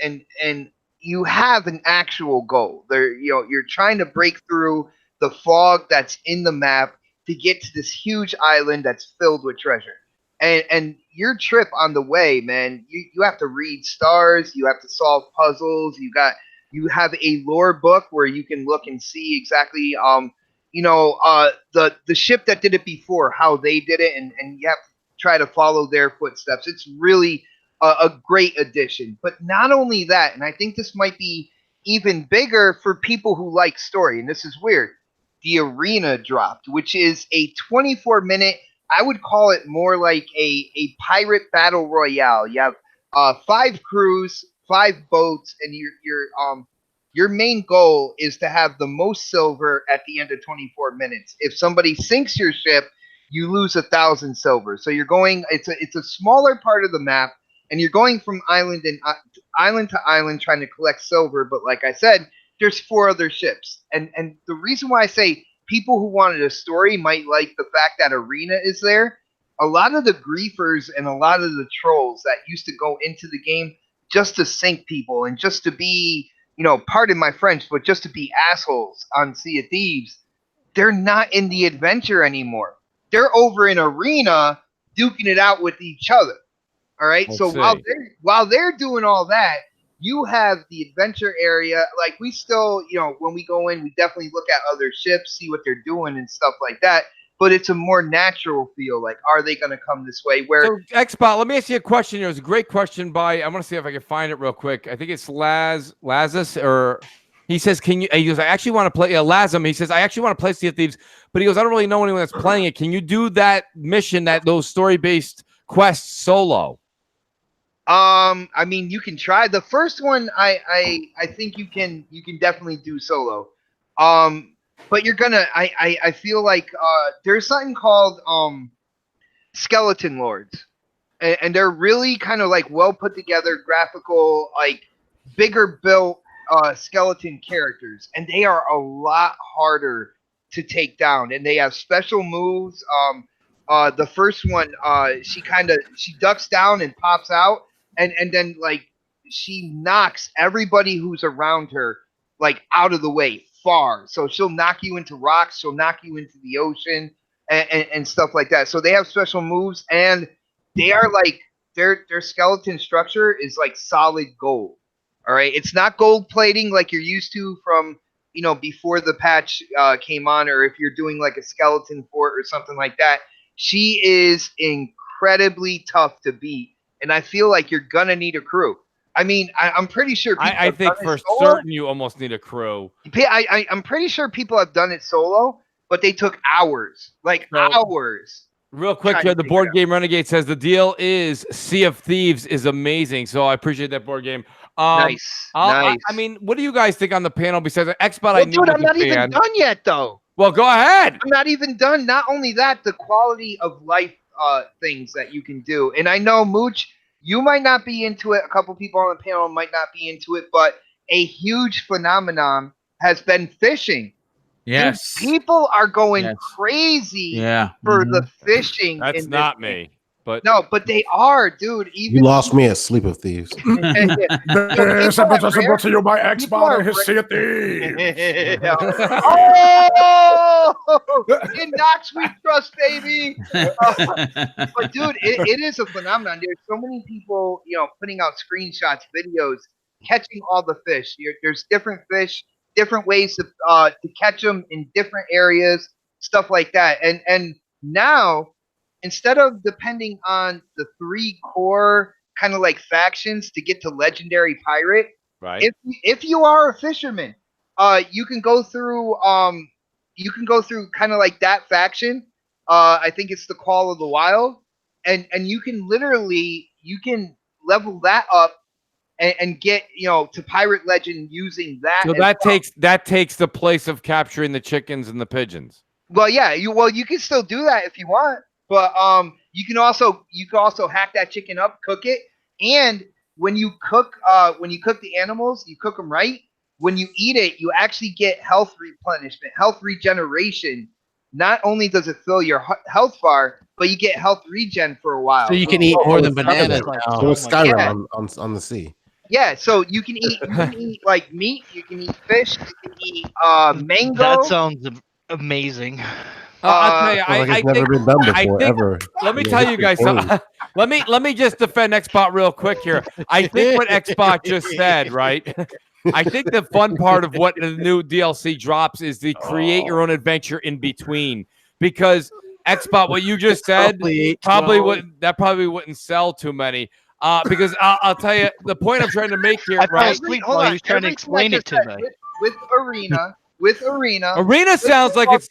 Speaker 2: you have an actual goal. You're trying to break through the fog that's in the map to get to this huge island that's filled with treasure. And your trip on the way, man, you have to read stars, you have to solve puzzles, you have a lore book where you can look and see exactly the ship that did it before, how they did it, and you have to try to follow their footsteps. It's really a great addition. But not only that, and I think this might be even bigger for people who like story, and this is weird, the arena dropped, which is a 24-minute, I would call it more like a pirate battle royale. You have 5 crews, 5 boats, and your main goal is to have the most silver at the end of 24 minutes. If somebody sinks your ship, you lose 1,000 silver. So you're going, it's a smaller part of the map, and you're going from island to island trying to collect silver. But like I said, there's 4 other ships. And the reason why I say people who wanted a story might like the fact that arena is there. A lot of the griefers and a lot of the trolls that used to go into the game just to sink people and just to be, pardon my French, but just to be assholes on Sea of Thieves, they're not in the adventure anymore. They're over in arena duking it out with each other. All right. So while they're doing all that, you have the adventure area. Like we still, when we go in, we definitely look at other ships, see what they're doing and stuff like that. But it's a more natural feel. Like, are they going to come this way? So,
Speaker 1: Xbot, let me ask you a question. It was a great question by, I want to see if I can find it real quick. I think it's Lazus, or he says, he goes, I actually want to play, Lazum. He says, I actually want to play Sea of Thieves, but he goes, I don't really know anyone that's playing it. Can you do that mission, those story-based quests solo?
Speaker 2: I mean, you can try. The first one, I think you can definitely do solo. But you're gonna, I feel like there's something called Skeleton Lords, and they're really kind of like well put together, graphical, like bigger built skeleton characters, and they are a lot harder to take down, and they have special moves. The first one, she ducks down and pops out, and then like she knocks everybody who's around her like out of the way far. So she'll knock you into rocks, she'll knock you into the ocean, and stuff like that. So they have special moves, and they are like their skeleton structure is like solid gold. All right, it's not gold plating like you're used to from before the patch came on, or if you're doing like a skeleton fort or something like that. She is incredibly tough to beat, and I feel like you're gonna need a crew. I mean, I'm pretty sure.
Speaker 1: I think for certain you almost need a crew.
Speaker 2: I'm pretty sure people have done it solo, but they took hours, hours.
Speaker 1: Real quick here, the Board Game Renegade says the deal is Sea of Thieves is amazing. So I appreciate that board game.
Speaker 2: Nice.
Speaker 1: I mean, what do you guys think on the panel besides Xbox?
Speaker 2: Dude, I'm not even done yet, though.
Speaker 1: Well, go ahead.
Speaker 2: I'm not even done. Not only that, the quality of life things that you can do. And I know, Mooch, you might not be into it. A couple people on the panel might not be into it, but a huge phenomenon has been fishing.
Speaker 3: Yes.
Speaker 2: Dude, people are going crazy for the fishing.
Speaker 1: That's not me. But
Speaker 2: no, but they are, dude. Even
Speaker 7: you lost me at Sleep of Thieves.
Speaker 6: This episode is brought to you by Xbox and his Sea of Thieves.
Speaker 2: In Knox we trust, baby. But dude, it is a phenomenon. There's so many people, putting out screenshots, videos, catching all the fish. There's different fish, different ways to catch them in different areas, stuff like that. And now, instead of depending on the 3 core kind of like factions to get to legendary pirate,
Speaker 1: right?
Speaker 2: If you are a fisherman, you can go through kind of like that faction. I think it's the Call of the Wild, and you can level that up and get to pirate legend using that.
Speaker 1: So that takes the place of capturing the chickens and the pigeons.
Speaker 2: Well, yeah, you can still do that if you want. But you can also hack that chicken up, cook it, and when you cook the animals, you cook them right. When you eat it, you actually get health replenishment, health regeneration. Not only does it fill your health bar, but you get health regen for a while.
Speaker 4: So you can eat more than bananas.
Speaker 7: So it's Skyrim on the sea.
Speaker 2: Yeah, so you can eat like meat, you can eat fish, you can eat mango.
Speaker 5: That sounds amazing.
Speaker 1: I'll tell you, I
Speaker 7: never
Speaker 1: think,
Speaker 7: been done before, ever.
Speaker 1: Let me tell you guys something. Let me just defend Xbox real quick here. I think what Xbox just said, right? I think the fun part of what the new DLC drops is to create your own adventure in between. Because Xbox, what you just said, probably wouldn't sell too many. Because I'll tell you the point I'm trying to make here, right?
Speaker 5: Hold on, he's trying to explain it to me.
Speaker 2: With Arena.
Speaker 1: Arena sounds like it's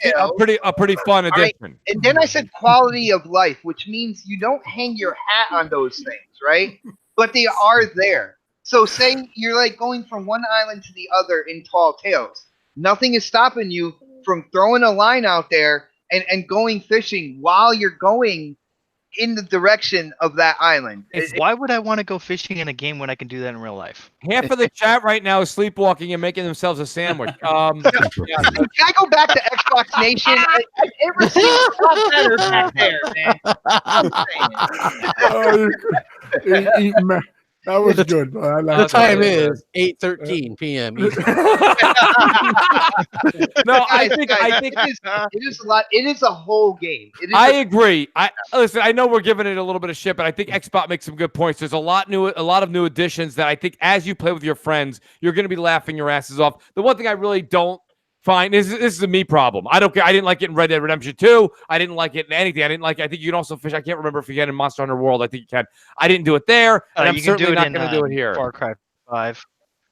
Speaker 1: a pretty fun addition.
Speaker 2: Right? And then I said quality of life, which means you don't hang your hat on those things, right? But they are there. So say you're like going from one island to the other in Tall Tales. Nothing is stopping you from throwing a line out there and going fishing while you're going in the direction of that island.
Speaker 5: Why would I want to go fishing in a game when I can do that in real life?
Speaker 1: Half of the chat right now is sleepwalking and making themselves a sandwich.
Speaker 2: Can I go back to Xbox Nation? It received a lot better back there, man.
Speaker 6: That was good.
Speaker 4: The time is 8:13 p.m.
Speaker 1: No, I think
Speaker 2: it is a lot. It is a whole game.
Speaker 1: I agree. Listen. I know we're giving it a little bit of shit, but I think Xbox makes some good points. There's a lot of new additions that I think as you play with your friends, you're going to be laughing your asses off. The one thing I really don't find is this is a me problem. I don't care. I didn't like it in Red Dead Redemption 2. I didn't like it in anything. I think you can also fish. I can't remember if you can in Monster Hunter World. I think you can. I didn't do it there, and I'm certainly not going to do it here.
Speaker 5: Far Cry 5.
Speaker 6: You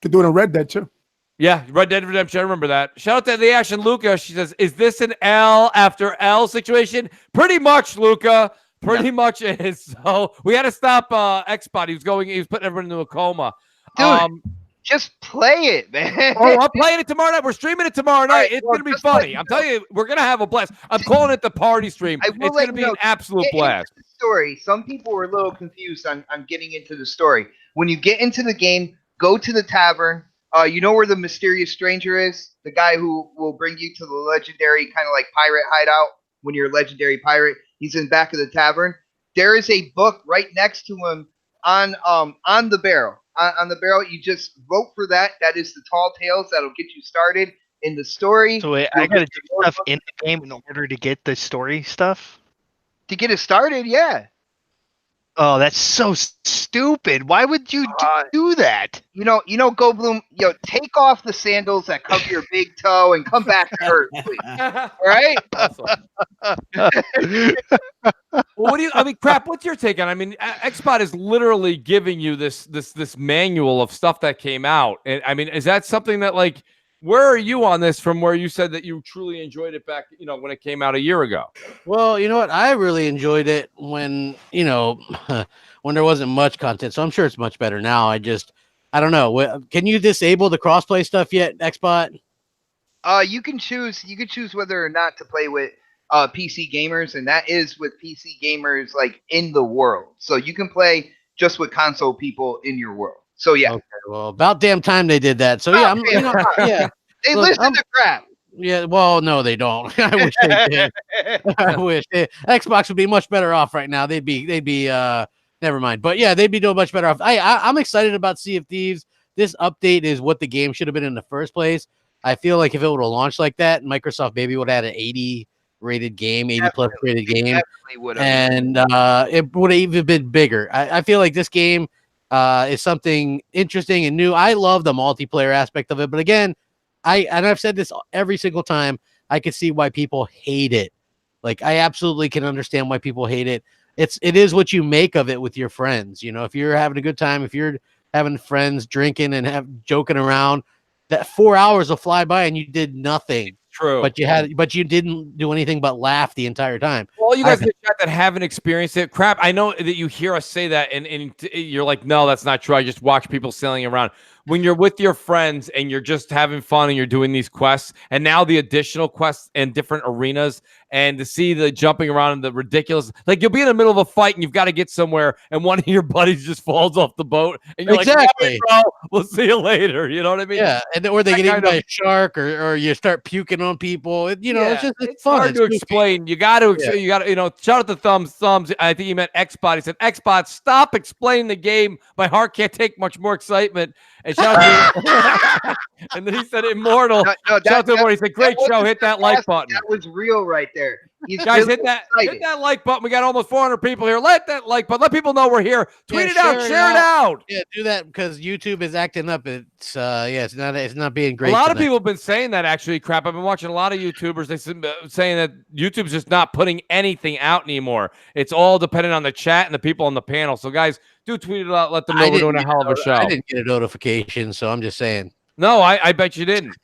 Speaker 6: can do it in Red Dead too.
Speaker 1: Yeah, Red Dead Redemption. I remember that. Shout out to the Ash and Luca. She says, "Is this an L after L situation?" Pretty much, Luca. Pretty much is. So we had to stop Xbot. He was putting everyone into a coma.
Speaker 2: Dude. Just play it, man.
Speaker 1: Oh, I'm playing it tomorrow night. We're streaming it tomorrow night. It's going to be funny. I'm telling you, we're going to have a blast. I'm calling it the party stream. It's going to be an absolute blast.
Speaker 2: Story. Some people were a little confused on getting into the story. When you get into the game, go to the tavern. You know where the mysterious stranger is? The guy who will bring you to the legendary kind of like pirate hideout when you're a legendary pirate. He's in the back of the tavern. There is a book right next to him on the barrel. On the barrel, you just vote for that. That is the Tall Tales. That'll get you started in the story.
Speaker 5: So wait, I gotta do stuff in the game in order to get the story stuff?
Speaker 2: To get it started, yeah.
Speaker 5: Oh, that's so stupid. Why would you do that?
Speaker 2: Go Bloom, take off the sandals that cover your big toe and come back to Earth, please. All right?
Speaker 1: Well, crap, what's your take on it? I mean, Xbot is literally giving you this manual of stuff that came out. And I mean, is that something that Where are you on this from where you said that you truly enjoyed it back, when it came out a year ago?
Speaker 4: Well, you know what? I really enjoyed it when, when there wasn't much content. So I'm sure it's much better now. I don't know. Can you disable the crossplay stuff yet, Xbot?
Speaker 2: You can choose whether or not to play with PC gamers, and that is with PC gamers like in the world. So you can play just with console people in your world. So yeah.
Speaker 4: Okay, well, about damn time they did that. So yeah, yeah.
Speaker 2: They listen to crap.
Speaker 4: Yeah, well, no, they don't. I wish they did. I wish Xbox would be much better off right now. They'd be never mind. But yeah, they'd be doing much better off. I'm excited about Sea of Thieves. This update is what the game should have been in the first place. I feel like if it would have launched like that, Microsoft maybe would have had an 80 rated game, 80 plus rated game, and it would have even been bigger. I feel like this game is something interesting and new. I love the multiplayer aspect of it, but again, I've said this every single time. I can see why people hate it. Like I absolutely can understand why people hate it. It is what you make of it with your friends. If you're having a good time, if you're having friends drinking and joking around, that 4 hours will fly by and you did nothing.
Speaker 1: True.
Speaker 4: But you didn't do anything but laugh the entire time.
Speaker 1: Well, you guys in the chat that haven't experienced it, crap. I know that you hear us say that, and you're like, no, that's not true. I just watch people sailing around. When you're with your friends and you're just having fun and you're doing these quests, and now the additional quests and different arenas, and to see the jumping around and the ridiculous, like you'll be in the middle of a fight and you've got to get somewhere, and one of your buddies just falls off the boat, and you're like, hey, bro, we'll see you later. You know what I mean?
Speaker 4: Yeah, or they get eaten by a shark, or you start puking on people. It's fun.
Speaker 1: Hard to explain. You got to, shout out to Thumbs. I think he meant Xbot. He said, Xbot, stop explaining the game. My heart can't take much more excitement. And shout out to and then he said Immortal. Shout out to Immortal. He said, great show. Hit that like button.
Speaker 2: That was real right there.
Speaker 1: Guys, hit that like button. We got almost 400 people here. Let that like button. Let people know we're here. Tweet it out. Share it out.
Speaker 4: Yeah, do that because YouTube is acting up. It's it's not being great.
Speaker 1: A lot of people have been saying that actually. Crap. I've been watching a lot of YouTubers. They saying that YouTube's just not putting anything out anymore. It's all dependent on the chat and the people on the panel. So guys, do tweet it out. Let them know we're doing a hell of a show.
Speaker 4: I didn't get a notification, so I'm just saying.
Speaker 1: No, I bet you didn't.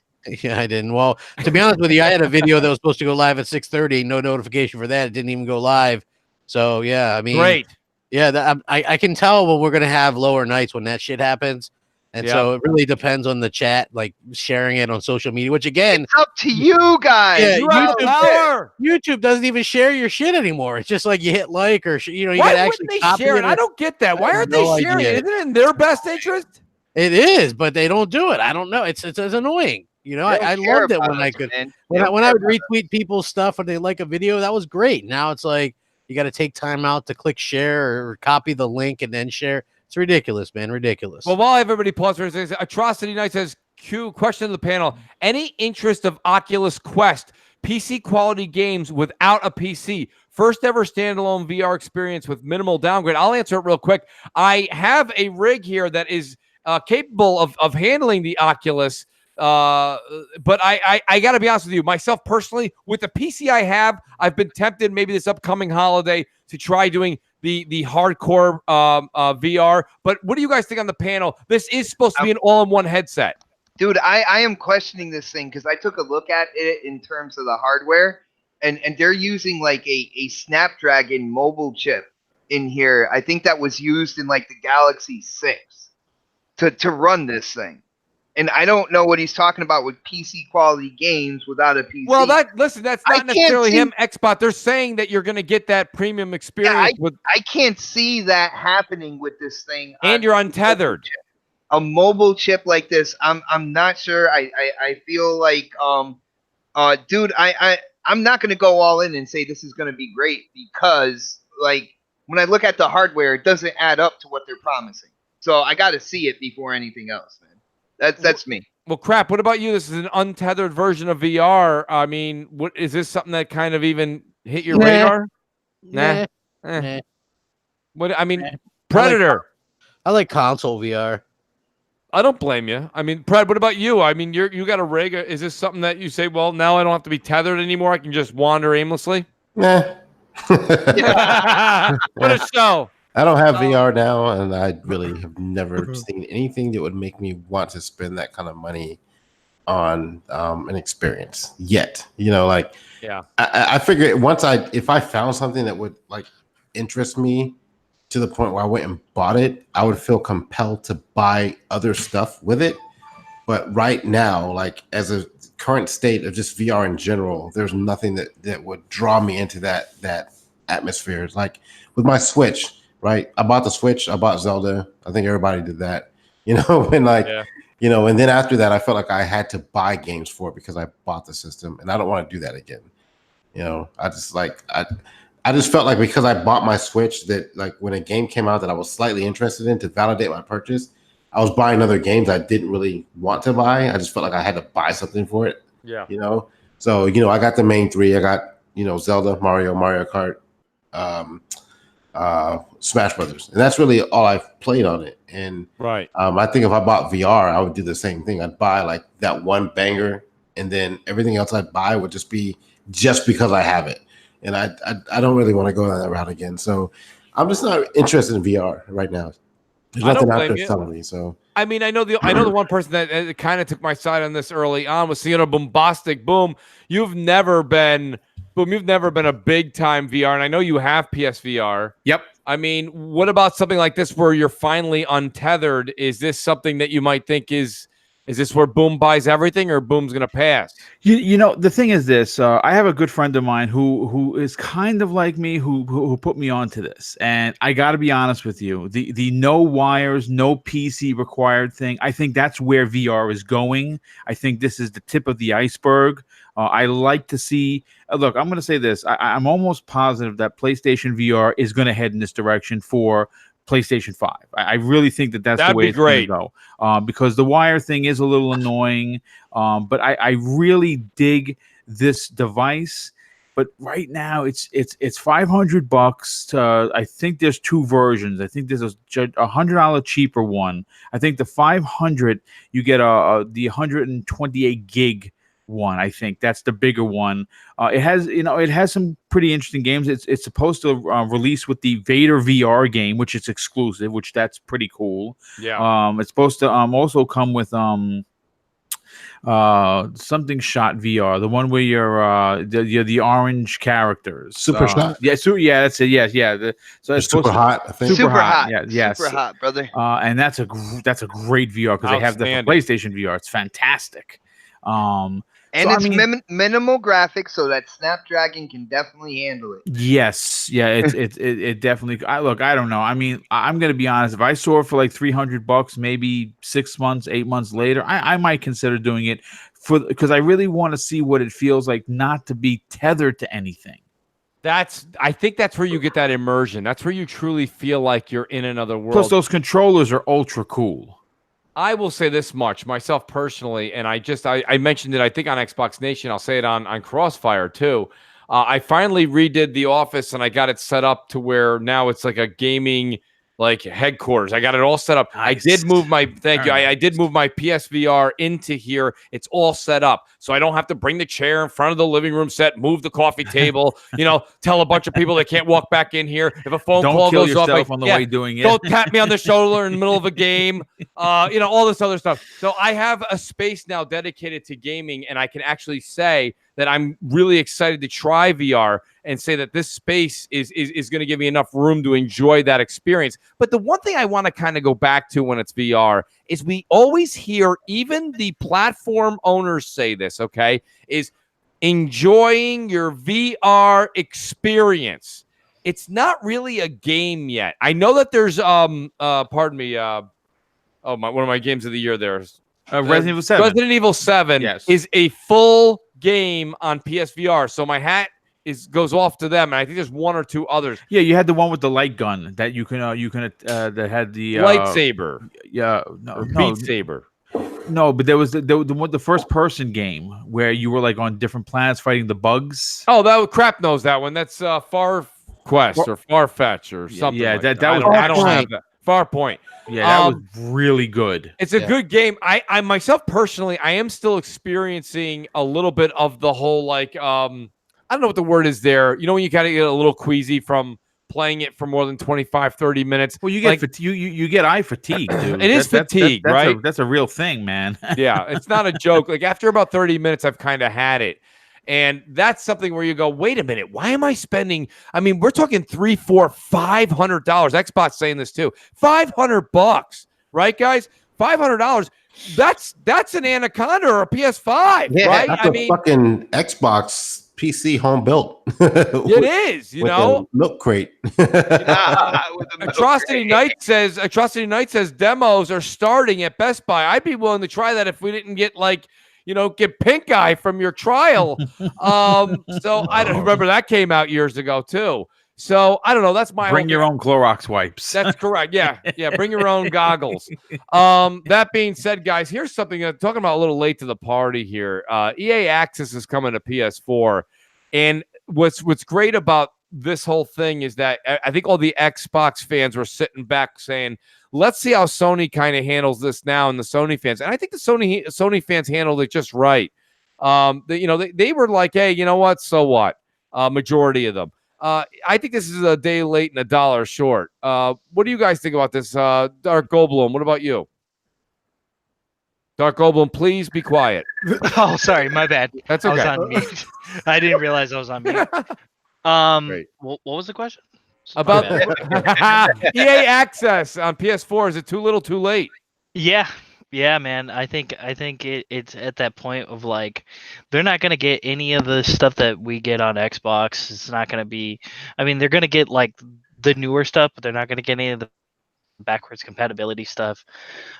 Speaker 4: Yeah, I didn't. Well, to be honest with you, I had a video that was supposed to go live at 6:30. No notification for that. It didn't even go live. So yeah, I mean,
Speaker 1: great.
Speaker 4: Yeah, I can tell when we're gonna have lower nights when that shit happens, and so it really depends on the chat, like sharing it on social media. Which again,
Speaker 2: it's up to you guys.
Speaker 4: Yeah, YouTube doesn't even share your shit anymore. It's just like you hit like or you gotta actually copy it.
Speaker 1: I don't get that. Why aren't they sharing it? Isn't it in their best interest?
Speaker 4: It is, but they don't do it. I don't know. It's annoying. I loved it when I could when I would retweet people's stuff when they like a video. That was great. Now it's like you got to take time out to click share or copy the link and then share. It's ridiculous, man. Ridiculous.
Speaker 1: Well, while everybody pause for a second, Atrocity Night says, question to the panel. Any interest of Oculus Quest, PC quality games without a PC? First ever standalone VR experience with minimal downgrade. I'll answer it real quick. I have a rig here that is capable of handling the Oculus. But I got to be honest with you, myself personally, with the PC I have, I've been tempted maybe this upcoming holiday to try doing the hardcore VR. But what do you guys think on the panel? This is supposed to be an all-in-one headset.
Speaker 2: Dude, I am questioning this thing because I took a look at it in terms of the hardware, and they're using like a Snapdragon mobile chip in here. I think that was used in like the Galaxy 6 to run this thing. And I don't know what he's talking about with PC quality games without a PC.
Speaker 1: Well, that's not necessarily him, Xbot. They're saying that you're going to get that premium experience.
Speaker 2: I can't see that happening with this thing.
Speaker 1: And you're untethered.
Speaker 2: A mobile chip like this, I'm not sure. I feel like, dude, I'm not going to go all in and say this is going to be great because, like, when I look at the hardware, it doesn't add up to what they're promising. So I got to see it before anything else, man. That's me.
Speaker 1: Well, crap. What about you? This is an untethered version of VR. I mean, what is this something that kind of even hit your radar? Nah. What I mean, Predator.
Speaker 4: I like console VR.
Speaker 1: I don't blame you. I mean, Pred, what about you? I mean, you got a rig. Is this something that you say, well, now I don't have to be tethered anymore. I can just wander aimlessly?
Speaker 7: Nah.
Speaker 1: What a show.
Speaker 7: I don't have VR now, and I really have never seen anything that would make me want to spend that kind of money on an experience yet. You know, like
Speaker 1: yeah,
Speaker 7: I figure if I found something that would like interest me to the point where I went and bought it, I would feel compelled to buy other stuff with it. But right now, like as a current state of just VR in general, there's nothing that would draw me into that atmosphere. It's like with my Switch, right? I bought the Switch, I bought Zelda. I think everybody did that, you know, and like, you know, and then after that, I felt like I had to buy games for it because I bought the system, and I don't want to do that again. You know, I just felt like because I bought my Switch that like when a game came out that I was slightly interested in to validate my purchase, I was buying other games I didn't really want to buy. I just felt like I had to buy something for it.
Speaker 1: Yeah.
Speaker 7: You know? So, you know, I got the main three. I got, you know, Zelda, Mario Kart, Smash Brothers. And that's really all I've played on it. And
Speaker 1: right.
Speaker 7: I think if I bought VR, I would do the same thing. I'd buy like that one banger, and then everything else I'd buy would just be just because I have it. And I don't really want to go down that route again. So I'm just not interested in VR right now. There's nothing out there telling me. So
Speaker 1: I mean, I know the one person that kind of took my side on this early on was Sienna Bombastic. Boom, you've never been a big time VR, and I know you have PSVR.
Speaker 3: Yep.
Speaker 1: I mean, what about something like this where you're finally untethered? Is this something that you might think is this where Boom buys everything, or Boom's going to pass?
Speaker 3: You know, the thing is this. I have a good friend of mine who is kind of like me, who put me onto this. And I got to be honest with you. The no wires, no PC required thing, I think that's where VR is going. I think this is the tip of the iceberg. I like to see... look, I'm going to say this. I'm almost positive that PlayStation VR is going to head in this direction for PlayStation 5. I really think that's the way it's going to go. Because the wire thing is a little annoying. But I really dig this device. But right now it's $500. I think there's two versions. I think there's a $100 cheaper one. I think the 500 you get the 128 gig one. I think that's the bigger one. It has some pretty interesting games. It's supposed to release with the Vader VR game, which is exclusive, which that's pretty cool.
Speaker 1: Yeah.
Speaker 3: It's supposed to also come with something shot VR, the one where you're the orange characters.
Speaker 7: Super shot.
Speaker 3: Yeah, that's it. Yeah.
Speaker 7: So it's super hot. I think.
Speaker 2: Super hot.
Speaker 3: Yeah, yes.
Speaker 2: Super hot, brother.
Speaker 3: And that's a great VR because they have the PlayStation VR. It's fantastic.
Speaker 2: And it's minimal graphics, so that Snapdragon can definitely handle it.
Speaker 3: Yes, yeah, it definitely. I don't know. I mean, I'm gonna be honest. If I saw it for like $300, maybe 6 months, 8 months later, I might consider doing it because I really want to see what it feels like not to be tethered to anything.
Speaker 1: I think that's where you get that immersion. That's where you truly feel like you're in another world.
Speaker 3: Plus, those controllers are ultra cool.
Speaker 1: I will say this much myself personally, and I mentioned it, I think, on Xbox Nation. I'll say it on CrossFire too. I finally redid the office, and I got it set up to where now it's like a gaming like headquarters. I got it all set up.
Speaker 3: Nice.
Speaker 1: I did move my I did move my PSVR into here. It's all set up, so I don't have to bring the chair in front of the living room set, move the coffee table, tell a bunch of people they can't walk back in here. If a phone call goes off,
Speaker 3: on the way doing it.
Speaker 1: Don't tap me on the shoulder in the middle of a game. All this other stuff. So I have a space now dedicated to gaming, and I can actually say that I'm really excited to try VR and say that this space is going to give me enough room to enjoy that experience. But the one thing I want to kind of go back to when it's VR is we always hear, even the platform owners say this, okay, is enjoying your VR experience. It's not really a game yet. I know that there's one of my games of the year there's
Speaker 3: Resident Evil 7.
Speaker 1: Resident Evil 7 is a full game on PSVR. So my hat goes off to them, and I think there's one or two others.
Speaker 3: Yeah, you had the one with the light gun that you can that had the
Speaker 1: lightsaber.
Speaker 3: Beat
Speaker 1: Saber.
Speaker 3: No, but there was the first person game where you were like on different planets fighting the bugs.
Speaker 1: Oh, that crap knows that one. That's Far Quest or Far Fetch or something.
Speaker 3: Yeah,
Speaker 1: like
Speaker 3: that
Speaker 1: was. I don't have that. Farpoint.
Speaker 3: Yeah, that was really good.
Speaker 1: It's a good game. I myself personally, I am still experiencing a little bit of the whole I don't know what the word is there. When you kind of get a little queasy from playing it for more than 25, 30 minutes.
Speaker 3: Well, you get you get eye fatigue, dude.
Speaker 1: It is fatigue, right?
Speaker 3: That's a real thing, man.
Speaker 1: Yeah, it's not a joke. Like after about 30 minutes, I've kind of had it. And that's something where you go, wait a minute, why am I spending? I mean, we're talking $300, $400, $500. Xbox saying this too. $500, right, guys? $500. That's an Anaconda or a PS5, right?
Speaker 7: That's a fucking Xbox PC home built.
Speaker 1: It is, you know,
Speaker 7: milk crate.
Speaker 1: Atrocity Night says demos are starting at Best Buy. I'd be willing to try that if we didn't get get pink eye from your trial. So I don't remember that came out years ago too. So I don't know. That's my
Speaker 3: bring your own Clorox wipes.
Speaker 1: That's correct. Yeah. Bring your own goggles. That being said, guys, here's something talking about a little late to the party here. EA Access is coming to PS4, and what's great about this whole thing is that I think all the Xbox fans were sitting back saying, let's see how Sony kind of handles this now, and the Sony fans. And I think the Sony fans handled it just right. They were like, hey, you know what? So what? Majority of them. I think this is a day late and $1 short. What do you guys think about this? Dark Goldblum, what about you? Dark Goldblum, please be quiet.
Speaker 5: Oh, sorry, my bad.
Speaker 1: That's okay.
Speaker 5: I was on mute. I didn't realize I was on mute. What was the question?
Speaker 1: About EA Access on PS4. Is it too little, too late?
Speaker 5: Yeah, man. I think it's at that point of like they're not gonna get any of the stuff that we get on Xbox. It's not gonna be. I mean, they're gonna get like the newer stuff, but they're not gonna get any of the backwards compatibility stuff.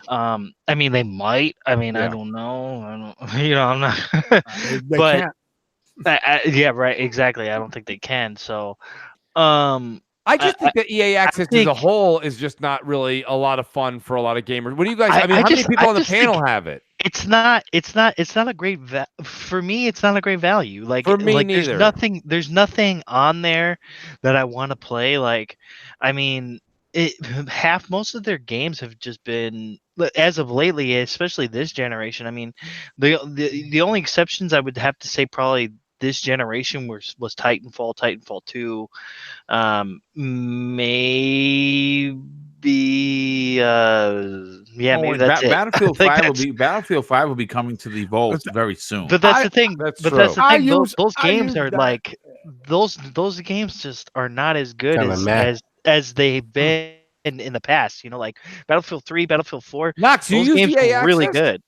Speaker 5: I mean, they might. I mean, I don't know. I'm not. But yeah, right. Exactly. I don't think they can. So,
Speaker 1: I just think that EA Access as a whole is just not really a lot of fun for a lot of gamers. What do you guys? How many people on the panel have it?
Speaker 5: It's not a great for me. It's not a great value. Like
Speaker 1: for me, neither.
Speaker 5: There's nothing on there that I want to play. Like, I mean, most of their games have just been, as of lately, especially this generation. I mean, the only exceptions I would have to say probably this generation was Titanfall 2, maybe maybe that's it.
Speaker 3: Battlefield 5 will be coming to the Vault very soon.
Speaker 5: But that's the thing. That's the thing. Those games are like those games just are not as good as they've been in the past. You know, like Battlefield 3, Battlefield 4.
Speaker 1: Knox,
Speaker 5: those games were really good.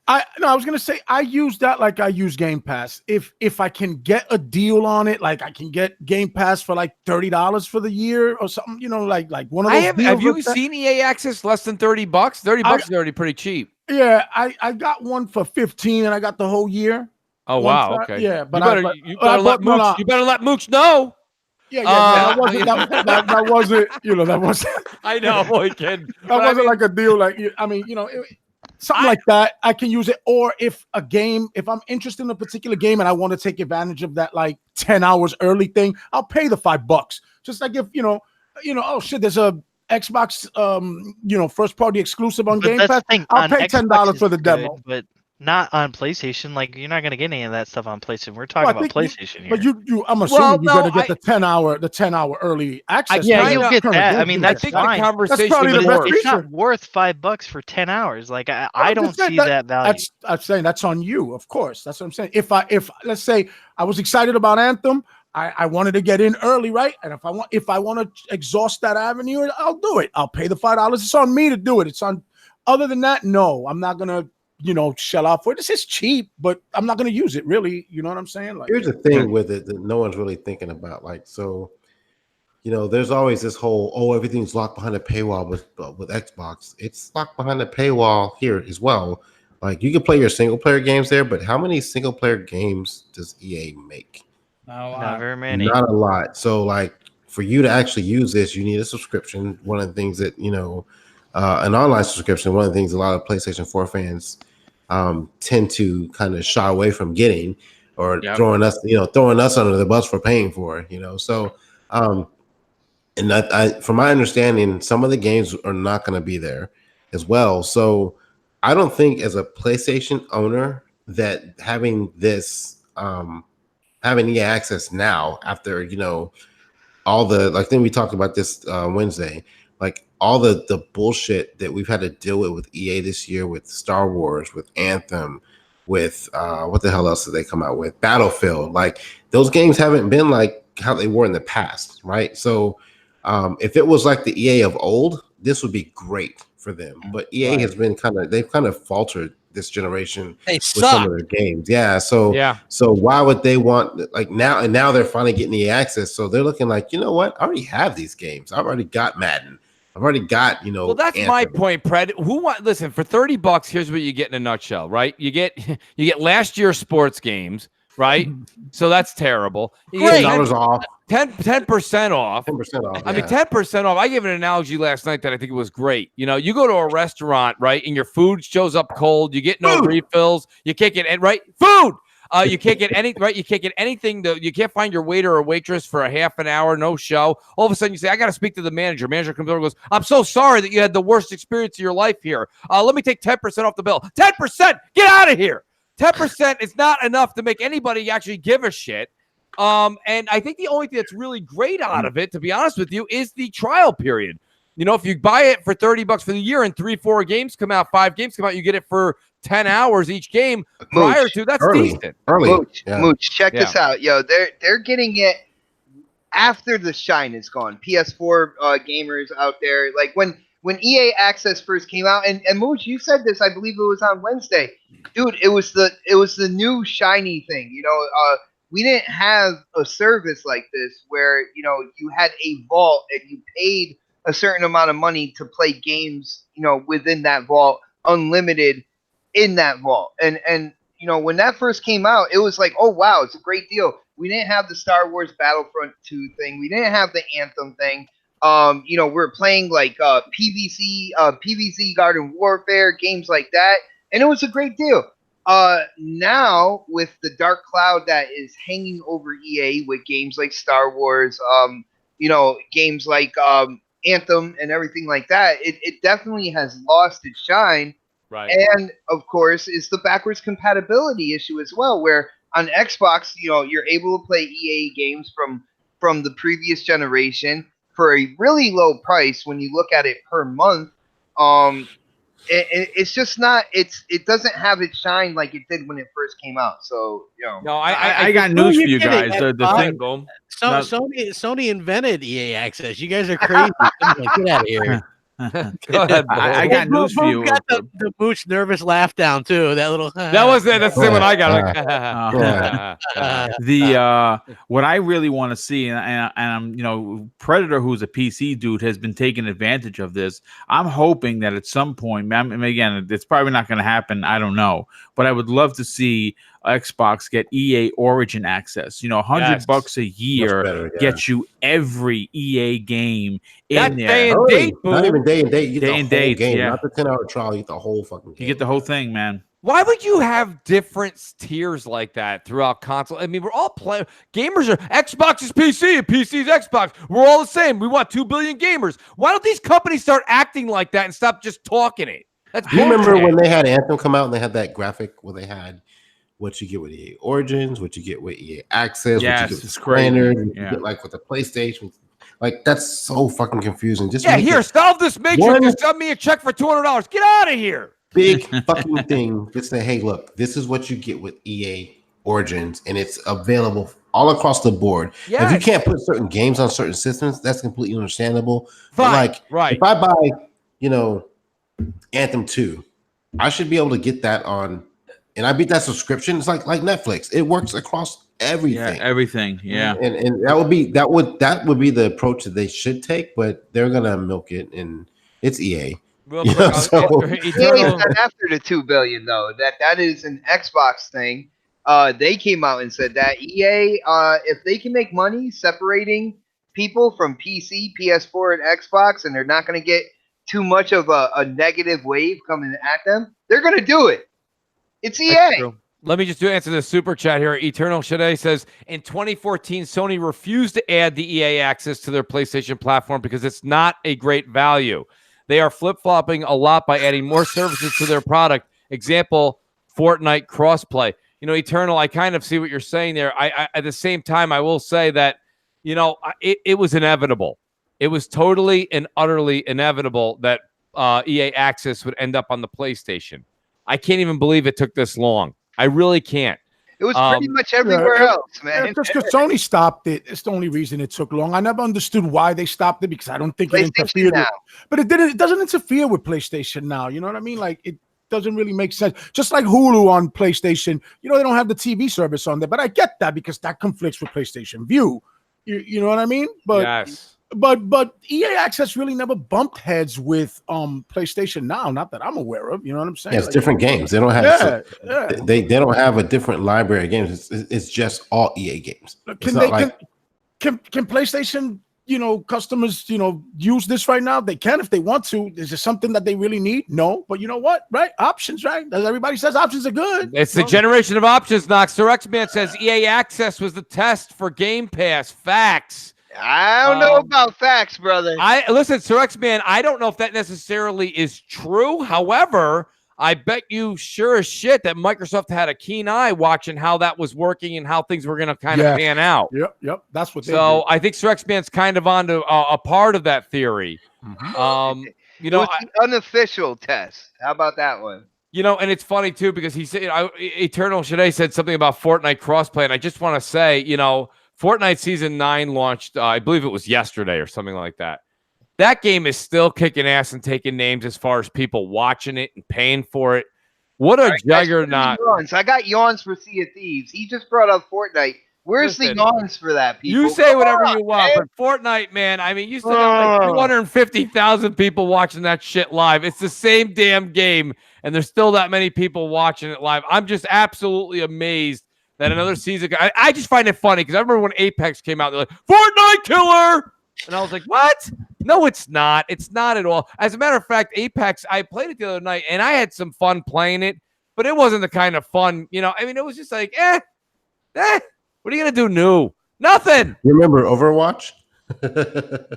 Speaker 6: I was gonna say I use that like I use Game Pass. If I can get a deal on it, like I can get Game Pass for like $30 for the year or something, you know, like one of those.
Speaker 1: Have you seen EA Access less than $30? $30 is already pretty cheap.
Speaker 6: Yeah, I got one for 15 and I got the whole year.
Speaker 1: Oh wow, okay.
Speaker 6: Yeah, but
Speaker 1: you better let Mooch know.
Speaker 6: Yeah, that wasn't, you know, that wasn't.
Speaker 1: I know, boy, kid.
Speaker 6: That wasn't like a deal. Like, I mean, you know. Something like that, I can use it. Or if I'm interested in a particular game and I want to take advantage of that like 10 hours early thing, I'll pay the $5. Just like if you know, oh shit, there's a Xbox first party exclusive on Game Pass. I'll pay $10 for the demo.
Speaker 5: But not on PlayStation. Like you're not gonna get any of that stuff on PlayStation. We're talking about PlayStation here.
Speaker 6: But I'm assuming you're gonna get the 10 hour early access.
Speaker 5: You'll get that. I mean, that's fine.
Speaker 1: The conversation
Speaker 6: that's probably the best
Speaker 5: it's not worth $5 for 10 hours. Like I don't see that value.
Speaker 6: I'm saying that's on you, of course. That's what I'm saying. If let's say I was excited about Anthem, I wanted to get in early, right? And if I want to exhaust that avenue, I'll do it. I'll pay the $5. It's on me to do it. It's on. Other than that, no, I'm not gonna. Shell out for it. This is cheap, but I'm not going to use it really. You know what I'm saying? Like,
Speaker 7: here's the thing with it that no one's really thinking about. Like, so, there's always this whole, everything's locked behind a paywall with Xbox. It's locked behind a paywall here as well. Like, you can play your single player games there, but how many single player games does EA make?
Speaker 5: Not very many.
Speaker 7: Not a lot. So, like, for you to actually use this, you need a subscription. One of the things that, an online subscription, one of the things a lot of PlayStation 4 fans tend to kind of shy away from getting, or throwing us under the bus for paying for, So, and from my understanding, some of the games are not going to be there as well. So, I don't think as a PlayStation owner that having this, having EA Access now after all the like. Then we talked about this Wednesday. Like all the bullshit that we've had to deal with EA this year, with Star Wars, with Anthem, with what the hell else did they come out with? Battlefield. Like those games haven't been like how they were in the past, right? So if it was like the EA of old, this would be great for them. But EA has been they've kind of faltered this generation with some of their games. Yeah. So why would they want like now? And now they're finally getting EA access. So they're looking like, you know what? I already have these games. I've already got Madden. I've already got,
Speaker 1: Well, that's
Speaker 7: Anthem.
Speaker 1: my point, Pred. Listen, for $30, here's what you get in a nutshell, right? You get last year's sports games, right? So that's terrible. You get
Speaker 7: $10 off.
Speaker 1: 10% off.
Speaker 7: 10% off.
Speaker 1: I mean, 10% off. I gave an analogy last night that I think it was great. You go to a restaurant, right, and your food shows up cold. You get no refills. You can't get food. You can't get any right. You can't get anything. You can't find your waiter or waitress for a half an hour. No show. All of a sudden, you say, "I got to speak to the manager." Manager comes over and goes, "I'm so sorry that you had the worst experience of your life here. Let me take 10% off the bill. 10%. Get out of here. 10% is not enough to make anybody actually give a shit." And I think the only thing that's really great out of it, to be honest with you, is the trial period. If you buy it for $30 for the year and 3-4 games come out, 5 games come out, you get it for 10 hours each game prior to. That's decent.
Speaker 2: Mooch, check this out. Yo, they're getting it after the shine is gone. PS4 gamers out there, like when EA Access first came out, and Mooch, you said this, I believe it was on Wednesday. Dude, it was the new shiny thing. We didn't have a service like this where, you had a vault and you paid a certain amount of money to play games, within that vault, unlimited in that vault. And when that first came out, it was like, oh, wow, it's a great deal. We didn't have the Star Wars Battlefront 2 thing. We didn't have the Anthem thing. We're playing like PvZ Garden Warfare, games like that. And it was a great deal. Now with the dark cloud that is hanging over EA with games like Star Wars, games like Anthem and everything like that, it definitely has lost its shine.
Speaker 1: Right.
Speaker 2: And of course, it's the backwards compatibility issue as well, where on Xbox, you're able to play EA games from the previous generation for a really low price when you look at it per month. It's just not. It doesn't have its shine like it did when it first came out. So
Speaker 3: No, I got news for you guys. The thing,
Speaker 4: Sony invented EA Access. You guys are crazy. Get out of here.
Speaker 1: Go ahead,
Speaker 3: I got news for you.
Speaker 4: Got the Mooch nervous laugh down too. That little.
Speaker 1: That was it. That's the same one I got.
Speaker 3: What I really want to see, and I'm Predator, who's a PC dude, has been taking advantage of this. I'm hoping that at some point, again, it's probably not going to happen. I don't know, but I would love to see Xbox get EA Origin access. $100 a year gets you every EA game in there.
Speaker 1: Day and date,
Speaker 7: not even day and date. You get
Speaker 3: day
Speaker 7: the
Speaker 3: and
Speaker 7: whole
Speaker 3: date,
Speaker 7: game,
Speaker 3: yeah.
Speaker 7: not the 10-hour trial. You get the whole fucking game.
Speaker 3: You get the whole thing, man.
Speaker 1: Why would you have different tiers like that throughout console? I mean, we're all playing. Gamers are Xbox is PC and PC is Xbox. We're all the same. We want 2 billion gamers. Why don't these companies start acting like that and stop just talking it? That's
Speaker 7: you remember when they had Anthem come out and they had that graphic where they had what you get with EA Origins, what you get with EA Access,
Speaker 3: yes,
Speaker 7: what you get with Splinter, you get like with the PlayStation. Like that's so fucking confusing. Just
Speaker 1: here, solve this matrix and send me a check for $200. Get out of here.
Speaker 7: Big fucking thing. Just say, hey, look, this is what you get with EA Origins, and it's available all across the board.
Speaker 1: Yes.
Speaker 7: If you can't put certain games on certain systems, that's completely understandable.
Speaker 1: Fine.
Speaker 7: But if I buy, Anthem 2, I should be able to get that on, and I beat that subscription. It's like Netflix. It works across everything.
Speaker 3: Yeah, everything. Yeah.
Speaker 7: And that would be the approach that they should take, but they're gonna milk it, and it's EA.
Speaker 2: EA said after the $2 billion though that is an Xbox thing. They came out and said that EA, if they can make money separating people from PC, PS4, and Xbox, and they're not going to get too much of a negative wave coming at them, they're going to do it. It's EA.
Speaker 1: Let me just answer the super chat here. Eternal Shade says, in 2014, Sony refused to add the EA access to their PlayStation platform because it's not a great value. They are flip-flopping a lot by adding more services to their product. Example, Fortnite crossplay. Eternal, I kind of see what you're saying there. I at the same time, I will say that it was inevitable. It was totally and utterly inevitable that EA Access would end up on the PlayStation. I can't even believe it took this long. I really can't.
Speaker 2: It was pretty much everywhere else, man.
Speaker 6: Just because Sony stopped it, it's the only reason it took long. I never understood why they stopped it because I don't think it interfered with, but it doesn't interfere with PlayStation now. You know what I mean? Like it doesn't really make sense. Just like Hulu on PlayStation, they don't have the TV service on there, but I get that because that conflicts with PlayStation View. You know what I mean? But
Speaker 1: yes.
Speaker 6: But EA Access really never bumped heads with PlayStation Now, not that I'm aware of. You know what I'm saying?
Speaker 7: Yeah, it's different games. They don't have they don't have a different library of games. It's just all EA games.
Speaker 6: Can PlayStation customers use this right now? They can if they want to. Is it something that they really need? No, but you know what? Right? Options, right? As everybody says, options are good.
Speaker 1: It's the generation of options. Knox. Sir X-Man says EA Access was the test for Game Pass. Facts.
Speaker 2: I don't know about facts, brother.
Speaker 1: Listen, Sir X-Man, I don't know if that necessarily is true. However, I bet you sure as shit that Microsoft had a keen eye watching how that was working and how things were going to kind of pan out.
Speaker 6: Yep. That's what they
Speaker 1: So I think Sir X-Man's kind of onto a part of that theory.
Speaker 2: Mm-hmm. It was an unofficial test. How about that one?
Speaker 1: And it's funny too because he said Eternal Shade said something about Fortnite crossplay, and I just want to say, Fortnite Season 9 launched, I believe it was yesterday or something like that. That game is still kicking ass and taking names as far as people watching it and paying for it. What a juggernaut.
Speaker 2: I got yawns for Sea of Thieves. He just brought up Fortnite. Where's the yawns for that, people?
Speaker 1: You say whatever you want, but Fortnite, man, I mean, you still got like 250,000 people watching that shit live. It's the same damn game, and there's still that many people watching it live. I'm just absolutely amazed that another season. I just find it funny because I remember when Apex came out, they're like, Fortnite killer! And I was like, what? No, it's not. It's not at all. As a matter of fact, Apex, I played it the other night, and I had some fun playing it, but it wasn't the kind of fun, I mean, it was just like, what are you going to do new? Nothing.
Speaker 7: You remember Overwatch?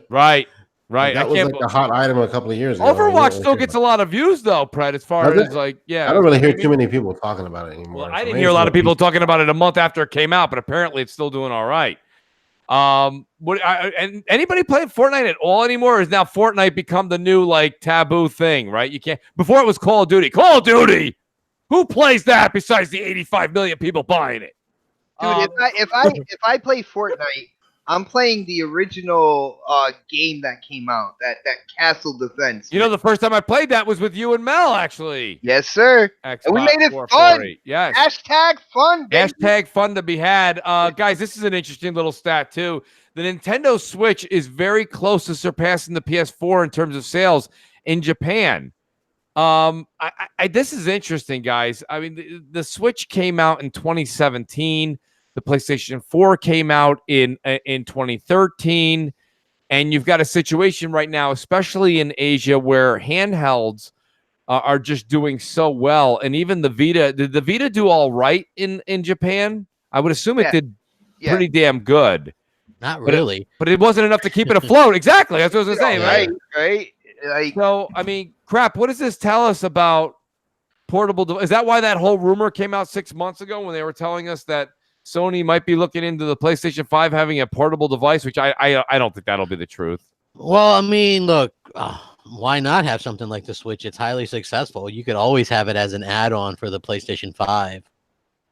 Speaker 1: Right.
Speaker 7: That was like a hot item a couple of years ago.
Speaker 1: Overwatch still gets a lot of views, though, Pred, as far as I don't
Speaker 7: really hear too many people talking about it anymore.
Speaker 1: Well, I didn't hear a lot of people talking about it a month after it came out, but apparently it's still doing all right. And anybody playing Fortnite at all anymore? Or has now Fortnite become the new taboo thing, right? You can't. Before it was Call of Duty. Call of Duty. Who plays that besides the 85 million people buying it?
Speaker 2: Dude, if I play Fortnite, I'm playing the original game that came out, that Castle Defense.
Speaker 1: The first time I played that was with you and Mel, actually.
Speaker 2: Yes, sir.
Speaker 1: Xbox
Speaker 2: and we made it fun.
Speaker 1: Yes.
Speaker 2: Hashtag fun, baby.
Speaker 1: Hashtag fun to be had. Guys, this is an interesting little stat, too. The Nintendo Switch is very close to surpassing the PS4 in terms of sales in Japan. This is interesting, guys. I mean, the Switch came out in 2017. The PlayStation 4 came out in 2013, and you've got a situation right now, especially in Asia, where handhelds are just doing so well. And even the Vita, did the Vita do all right in Japan? I would assume it did pretty damn good.
Speaker 4: Not really.
Speaker 1: But it wasn't enough to keep it afloat. Exactly. That's what I was going to say,
Speaker 2: right?
Speaker 1: So, I mean, crap, what does this tell us about portable? Is that why that whole rumor came out 6 months ago when they were telling us that Sony might be looking into the PlayStation 5 having a portable device, which I don't think that'll be the truth.
Speaker 4: Well, I mean, look, why not have something like the Switch? It's highly successful. You could always have it as an add-on for the PlayStation 5.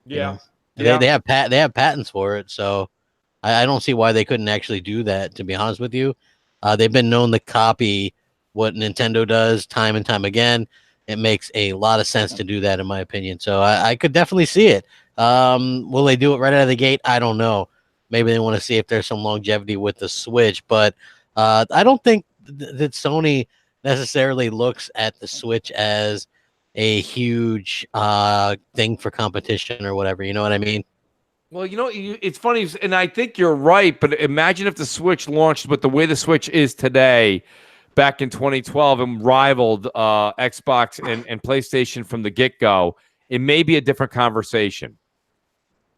Speaker 1: Yeah.
Speaker 4: They have patents for it, so I don't see why they couldn't actually do that, to be honest with you. They've been known to copy what Nintendo does time and time again. It makes a lot of sense to do that, in my opinion. So I could definitely see it. Will they do it right out of the gate? I don't know. Maybe they want to see if there's some longevity with the Switch, but I don't think that Sony necessarily looks at the Switch as a huge thing for competition or whatever. You know what I mean?
Speaker 1: Well, it's funny, and I think you're right, but imagine if the Switch launched with the way the Switch is today back in 2012 and rivaled Xbox and PlayStation from the get-go. It may be a different conversation.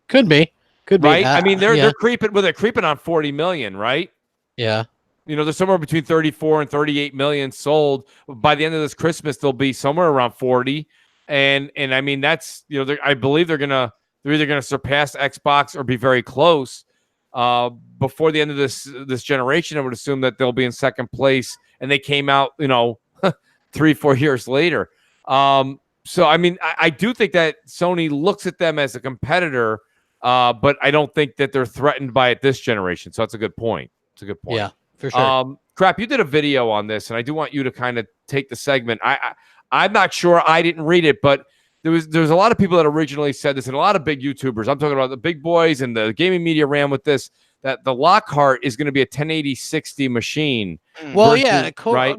Speaker 4: Could be.
Speaker 1: Right? I mean, they're creeping. Well, they're creeping on 40 million, right?
Speaker 4: Yeah.
Speaker 1: There's somewhere between 34 and 38 million sold. By the end of this Christmas, they'll be somewhere around 40. And I mean, that's, I believe they're either gonna surpass Xbox or be very close. before the end of this generation. I would assume that they'll be in second place, and they came out, 3-4 years later. So I mean, I do think that Sony looks at them as a competitor, but I don't think that they're threatened by it this generation. So that's a good point. It's a good point.
Speaker 4: Yeah, for sure.
Speaker 1: Crap, you did a video on this, and I do want you to kind of take the segment. I'm not sure. I didn't read it, but there's a lot of people that originally said this, and a lot of big YouTubers. I'm talking about the big boys, and the gaming media ran with this, that the Lockhart is going to be a 1080-60 machine.
Speaker 4: Well,
Speaker 1: versus, right?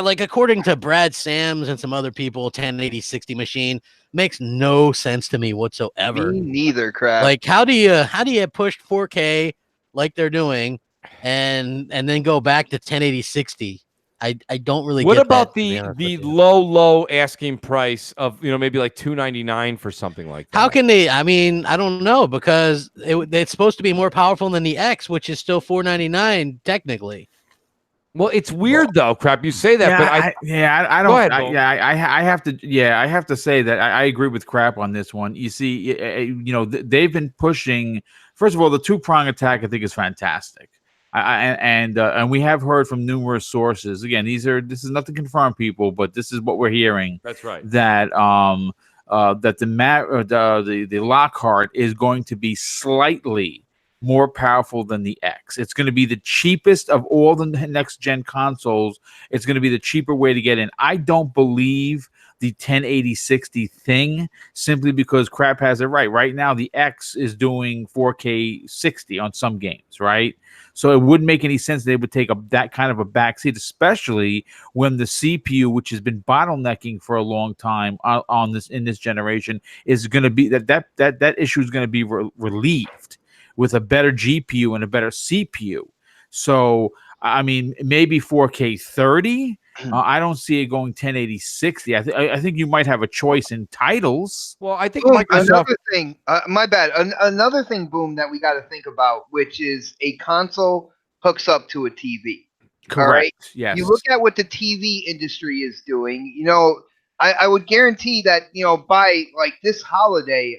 Speaker 4: Like according to Brad Sams and some other people, 1080-60 machine makes no sense to me whatsoever.
Speaker 2: Me neither, crap.
Speaker 4: Like, how do you push 4K like they're doing, and then go back to 1080-60? I don't really.
Speaker 1: What
Speaker 4: get
Speaker 1: about
Speaker 4: that,
Speaker 1: the low asking price of maybe like $299 for something like that?
Speaker 4: How can they? I mean, I don't know, because it's supposed to be more powerful than the X, which is still $499 technically.
Speaker 1: Well, it's weird though. Crap, you say that, but
Speaker 3: I don't.
Speaker 1: Go ahead,
Speaker 3: I have to. Yeah, I have to say that I agree with Crap on this one. You see, they've been pushing. First of all, the two-prong attack I think is fantastic. And we have heard from numerous sources. Again, this is not to confirm people, but this is what we're hearing.
Speaker 1: That's right.
Speaker 3: That that the Lockhart is going to be slightly more powerful than the X. It's going to be the cheapest of all the next gen consoles. It's going to be the cheaper way to get in. I don't believe the 1080-60 thing, simply because Crap has it right. Right now, the X is doing 4K 60 on some games, right? So it wouldn't make any sense they would take that kind of a backseat, especially when the CPU, which has been bottlenecking for a long time in this generation, is going to be that issue is going to be relieved with a better GPU and a better CPU. So I mean, maybe 4K 30. I don't see it going 1080-60. I think you might have a choice in titles.
Speaker 1: Well, I think
Speaker 2: another thing. My bad. Another thing, Boom, that we got to think about, which is a console hooks up to a TV.
Speaker 3: Correct.
Speaker 2: All right.
Speaker 3: Yes.
Speaker 2: You look at what the TV industry is doing. I would guarantee that by like this holiday,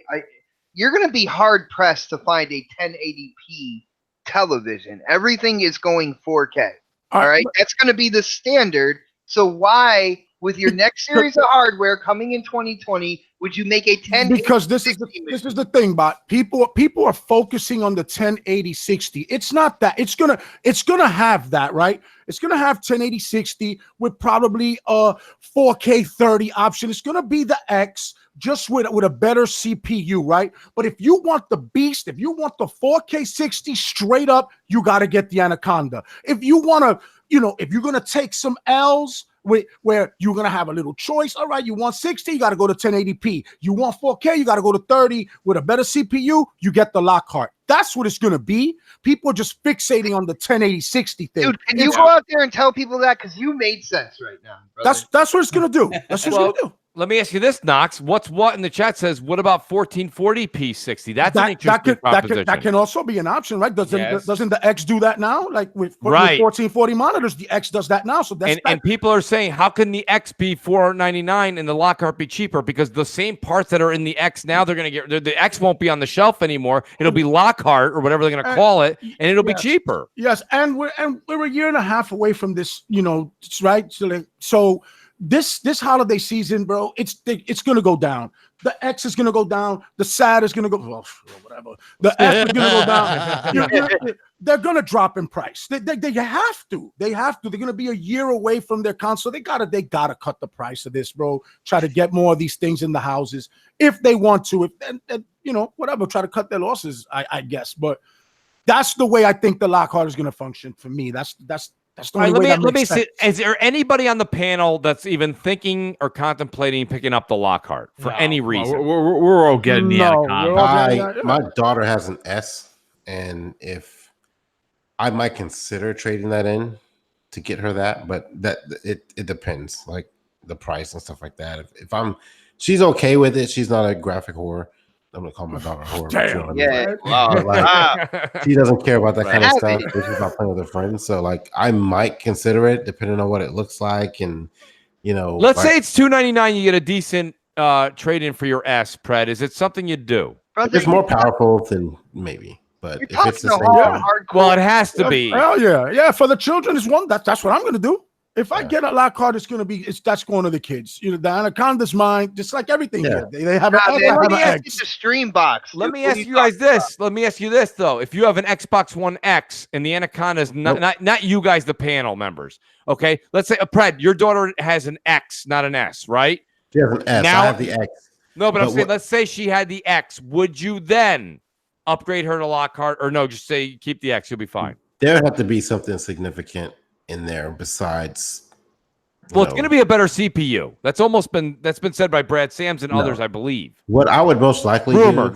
Speaker 2: you're going to be hard pressed to find a 1080p television. Everything is going 4K. All right. That's going to be the standard. So why, with your next series of hardware coming in 2020, would you make a 1080?
Speaker 6: Because this is the thing, but people are focusing on the 1080-60. It's not that. It's gonna have that, right? It's gonna have 1080-60 with probably a 4K 30 option. It's gonna be the X, just with a better CPU, right? But if you want the beast, if you want the 4K 60 straight up, you got to get the Anaconda. If you want to, if you're going to take some L's where you're going to have a little choice, all right, you want 60, you got to go to 1080p. You want 4K, you got to go to 30. With a better CPU, you get the Lockhart. That's what it's going to be. People are just fixating on the 1080-60 thing.
Speaker 2: Dude, can you go out there and tell people that? Because you made sense right now, brother.
Speaker 6: That's what it's going to do. That's what it's going to do.
Speaker 1: Let me ask you this, Knox. What in the chat says, what about 1440p 60? That's an interesting proposition.
Speaker 6: That can also be an option, right? Doesn't the X do that now? Like with 1440 monitors, the X does that now. So and
Speaker 1: people are saying, how can the X be $499 and the Lockhart be cheaper? Because the same parts that are in the X now, they're going to get the X won't be on the shelf anymore. It'll be Lockhart or whatever they're going to call it, and it'll be cheaper.
Speaker 6: Yes, and we're a year and a half away from this, right? So this holiday season, bro, it's gonna go down. The X is gonna go down. The SAD is gonna go, whatever. The F is gonna go down. They're gonna drop in price. They have to. They have to. They're gonna be a year away from their console. They gotta cut the price of this, bro. Try to get more of these things in the houses if they want to. Whatever. Try to cut their losses, I guess. But that's the way I think the Lockhart is gonna function for me. That's the only way.
Speaker 1: Let me see. Is there anybody on the panel that's even thinking or contemplating picking up the Lockhart for any reason?
Speaker 3: We're all getting the Anaconda.
Speaker 7: My daughter has an S, and if I might consider trading that in to get her that, but it depends, like the price and stuff like that. If she's okay with it, she's not a graphic whore. I'm gonna call my daughter a whore.
Speaker 2: Yeah,
Speaker 7: wow. She doesn't care about that kind of stuff. She's about playing with her friends. So like, I might consider it depending on what it looks like, and
Speaker 1: let's say it's $299. You get a decent trade in for your S, Pred. Is it something you'd do?
Speaker 7: It's more powerful than maybe. But
Speaker 2: You're
Speaker 7: if it's the same
Speaker 2: hardcore.
Speaker 1: Well, it has to be.
Speaker 6: Hell yeah. For the children, is one. That's what I'm gonna do. If I get a lock card, that's going to the kids. You know, the Anaconda's mine, just like everything here. They have an X.
Speaker 2: The stream box.
Speaker 1: Let me ask you guys this. Let me ask you this though. If you have an Xbox One X and the Anaconda is not you guys, the panel members. Okay, let's say Pred, your daughter has an X, not an S, right?
Speaker 7: She has an S.
Speaker 1: Now,
Speaker 7: I have the X.
Speaker 1: No, but I'm saying, let's say she had the X. Would you then upgrade her to lock card, or no? Just say keep the X. You'll be fine.
Speaker 7: There would have to be something significant in there besides.
Speaker 1: Well, it's going to be a better CPU. That's been said by Brad Sams and others, I believe.
Speaker 7: What I would most likely
Speaker 1: rumor,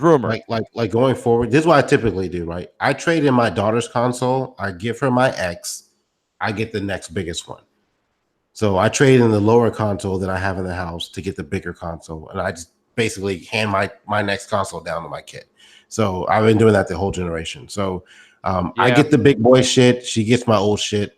Speaker 7: like going forward. This is what I typically do, right? I trade in my daughter's console. I give her my X. I get the next biggest one. So I trade in the lower console that I have in the house to get the bigger console, and I just basically hand my next console down to my kid. So I've been doing that the whole generation. So I get the big boy shit. She gets my old shit.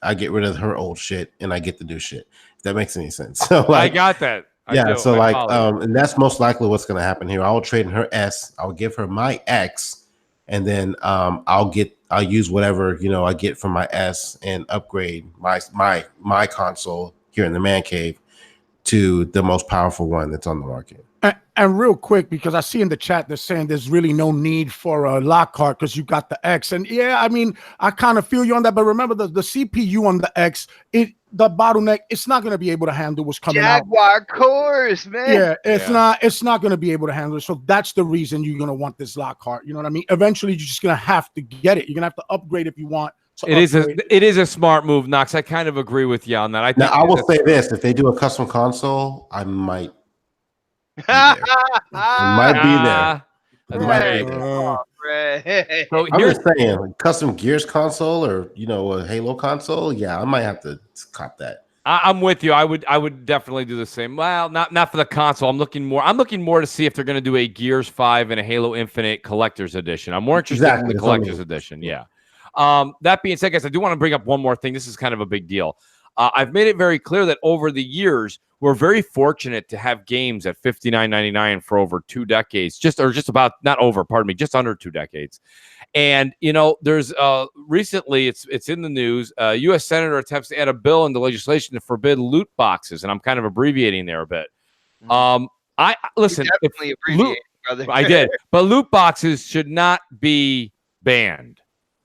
Speaker 7: I get rid of her old shit, and I get the new shit. If that makes any sense. So
Speaker 1: I got that.
Speaker 7: And that's most likely what's going to happen here. I'll trade in her S. I'll give her my X, and then I'll use whatever I get from my S and upgrade my console here in the man cave to the most powerful one that's on the market.
Speaker 6: And real quick, because I see in the chat they're saying there's really no need for a lock card because you got the X. And yeah, I mean, I kind of feel you on that. But remember, the CPU on the X, the bottleneck, it's not going to be able to handle what's coming out.
Speaker 2: Jaguar cores, man.
Speaker 6: Yeah, it's not going to be able to handle it. So that's the reason you're going to want this lock card. You know what I mean? Eventually, you're just going to have to get it. You're going to have to upgrade if you want.
Speaker 1: It is a smart move, Knox. I kind of agree with you on that.
Speaker 7: I will say this: if they do a custom console, I might. Might be there. So I'm just saying, like, custom Gears console or a Halo console. Yeah, I might have to cop that.
Speaker 1: I'm with you. I would definitely do the same. Well, not for the console. I'm looking more to see if they're going to do a Gears 5 and a Halo Infinite collector's edition. I'm more interested in the collector's edition. Yeah. That being said, guys, I do want to bring up one more thing. This is kind of a big deal. I've made it very clear that over the years, we're very fortunate to have games at $59.99 for over 2 decades, just under 2 decades. And there's recently it's in the news. U.S. Senator attempts to add a bill into legislation to forbid loot boxes, and I'm kind of abbreviating there a bit. I listen.
Speaker 2: Brother.
Speaker 1: I did, but loot boxes should not be banned.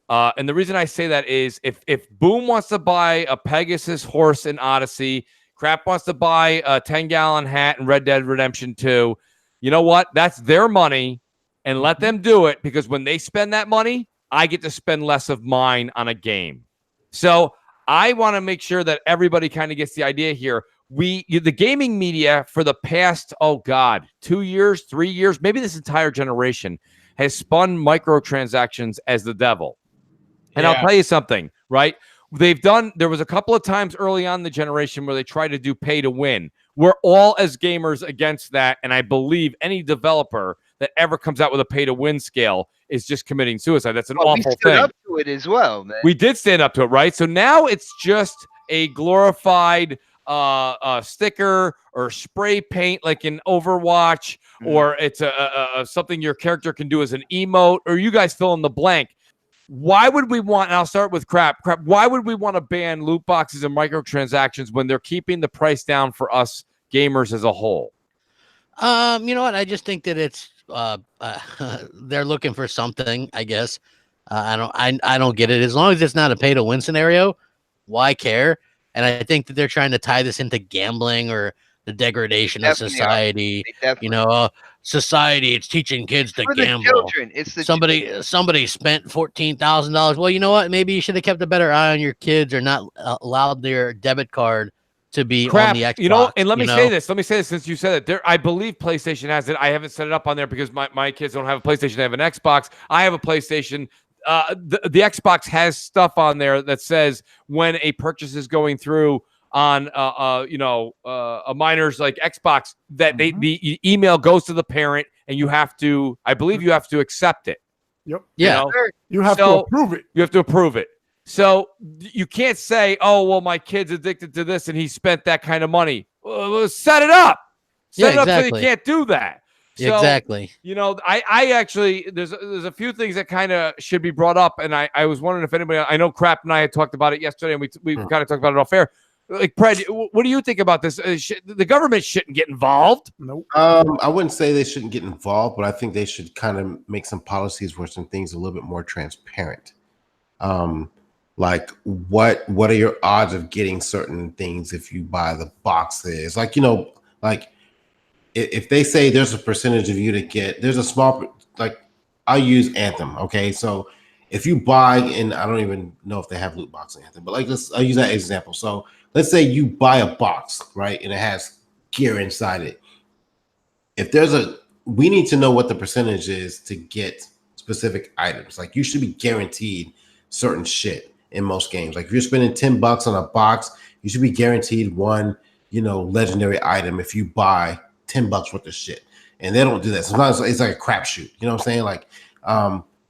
Speaker 1: And the reason I say that is if Boom wants to buy a Pegasus horse in Odyssey, Crap wants to buy a 10-gallon hat in Red Dead Redemption 2, you know what? That's their money, and let them do it, because when they spend that money, I get to spend less of mine on a game. So I want to make sure that everybody kind of gets the idea here. The gaming media for the past, 2 years, 3 years, maybe this entire generation has spun microtransactions as the devil. And I'll tell you something, right? There was a couple of times early on in the generation where they tried to do pay to win. We're all as gamers against that. And I believe any developer that ever comes out with a pay to win scale is just committing suicide. That's an awful thing. We stood
Speaker 2: up to it as well, man.
Speaker 1: We did stand up to it, right? So now it's just a glorified sticker or spray paint like in Overwatch, or it's a something your character can do as an emote, or you guys fill in the blank. Why would we want, and I'll start with crap, why would we want to ban loot boxes and microtransactions when they're keeping the price down for us gamers as a whole?
Speaker 4: You know what? I just think that it's they're looking for something, I guess. I don't get it. As long as it's not a pay to win scenario, why care? And I think that they're trying to tie this into gambling or the degradation of society. Society, it's teaching kids to gamble.
Speaker 2: Children. It's the
Speaker 4: somebody spent $14,000. Well, you know what? Maybe you should have kept a better eye on your kids, or not allowed their debit card to be on the Xbox.
Speaker 1: And let me say this. Since you said it, I believe PlayStation has it. I haven't set it up on there because my kids don't have a PlayStation. They have an Xbox. I have a PlayStation. The Xbox has stuff on there that says when a purchase is going through on a minor's like Xbox, that the email goes to the parent, and I believe you have to accept it.
Speaker 6: Yep.
Speaker 4: Yeah.
Speaker 6: You have to approve it.
Speaker 1: You have to approve it. So you can't say, "Oh, well, my kid's addicted to this and he spent that kind of money." Set it up. Set it up so you can't do that. So,
Speaker 4: exactly.
Speaker 1: You know, I actually there's a few things that kind of should be brought up, and I was wondering if anybody. I know Crap and I had talked about it yesterday, and we kind of talked about it off air. Like, Pred, what do you think about this? The government shouldn't get involved.
Speaker 6: Nope.
Speaker 7: I wouldn't say they shouldn't get involved, but I think they should kind of make some policies where some things are a little bit more transparent. Like what are your odds of getting certain things if you buy the boxes? Like, you know, like if they say there's a percentage of you to get, there's a small, like I'll use Anthem. Okay. So if you buy, and I don't even know if they have loot box in Anthem, but like I'll use that example. So let's say you buy a box, right? And it has gear inside it. If there's we need to know what the percentage is to get specific items. Like you should be guaranteed certain shit in most games. Like if you're spending $10 on a box, you should be guaranteed one, you know, legendary item if you buy $10 worth of shit. And they don't do that. Sometimes it's like a crapshoot. You know what I'm saying? Like,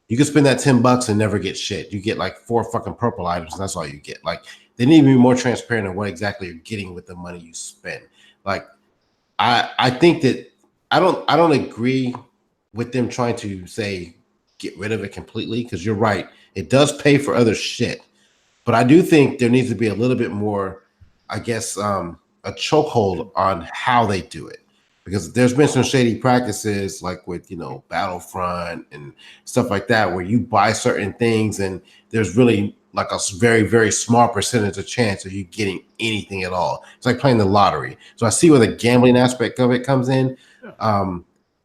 Speaker 7: you can spend that $10 and never get shit. You get like 4 fucking purple items, and that's all you get. Like, they need to be more transparent on what exactly you're getting with the money you spend. Like, I think that I don't agree with them trying to say get rid of it completely, because you're right, it does pay for other shit. But I do think there needs to be a little bit more, I guess, a chokehold on how they do it. Because there's been some shady practices, like with, you know, Battlefront and stuff like that, where you buy certain things and there's really like a very, very small percentage of chance of you getting anything at all. It's like playing the lottery. So I see where the gambling aspect of it comes in.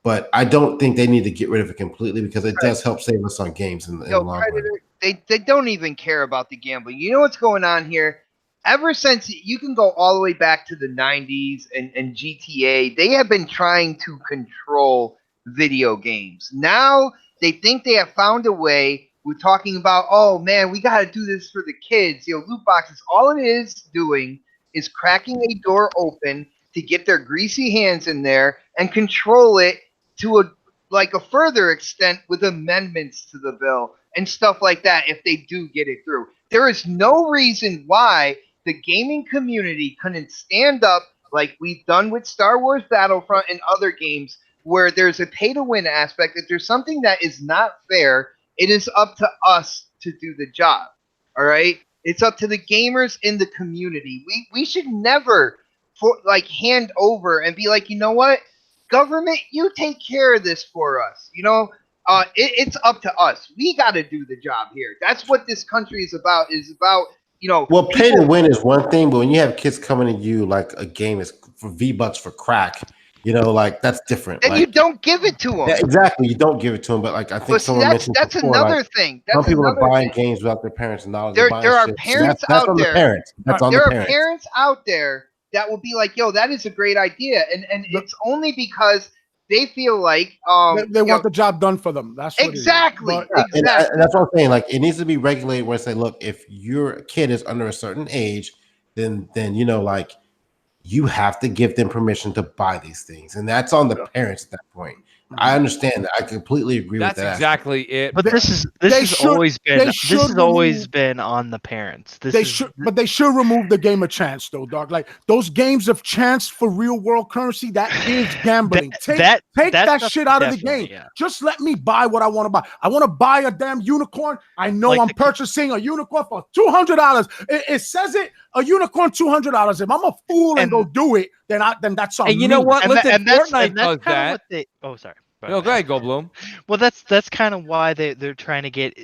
Speaker 7: But I don't think they need to get rid of it completely, because it does help save us on games in the long run.
Speaker 2: They don't even care about the gambling. You know what's going on here? Ever since, you can go all the way back to the 90s and GTA, they have been trying to control video games. Now they think they have found a way. We're talking about, oh man, we got to do this for the kids. You know, loot boxes, all it is doing is cracking a door open to get their greasy hands in there and control it to a further extent with amendments to the bill and stuff like that if they do get it through. There is no reason why the gaming community couldn't stand up like we've done with Star Wars Battlefront and other games where there's a pay-to-win aspect. If there's something that is not fair, it is up to us to do the job, all right? It's up to the gamers in the community. We should never hand over and be like, you know what? Government, you take care of this for us. You know, it's up to us. We got to do the job here. That's what this country is about. You know,
Speaker 7: well, pay to win is one thing, but when you have kids coming to you like a game is for V-Bucks for crack, you know, like that's different.
Speaker 2: And
Speaker 7: like,
Speaker 2: you don't give it to them.
Speaker 7: Yeah, exactly, you don't give it to them. But like I think someone mentioned
Speaker 2: that's
Speaker 7: before,
Speaker 2: another thing.
Speaker 7: Some people are buying games without their parents' knowledge.
Speaker 2: There are parents out there.
Speaker 7: That's on the parents.
Speaker 2: There are parents out there that will be like, "Yo, that is a great idea," and it's only because they feel like
Speaker 6: they want the job done for them. That's what
Speaker 2: exactly.
Speaker 7: Exactly. And that's what I'm saying. Like, it needs to be regulated where it say, look, if your kid is under a certain age, then you know, like, you have to give them permission to buy these things, and that's on the parents at that point. I understand that. I completely agree with that.
Speaker 1: That's exactly it.
Speaker 5: But this has always been on the parents. But
Speaker 6: they should remove the game of chance, though, dog. Like those games of chance for real world currency, that is gambling. Take that shit out of the game. Yeah. Just let me buy what I want to buy. I want to buy a damn unicorn. I know like I'm purchasing a unicorn for $200. It says it, a unicorn $200. If I'm a fool and go do it, then that's on me.
Speaker 1: And you know what? Listen, Fortnite does that.
Speaker 5: Sorry.
Speaker 1: No, go ahead, Goldblum.
Speaker 5: Well, that's kind of why they're trying to get.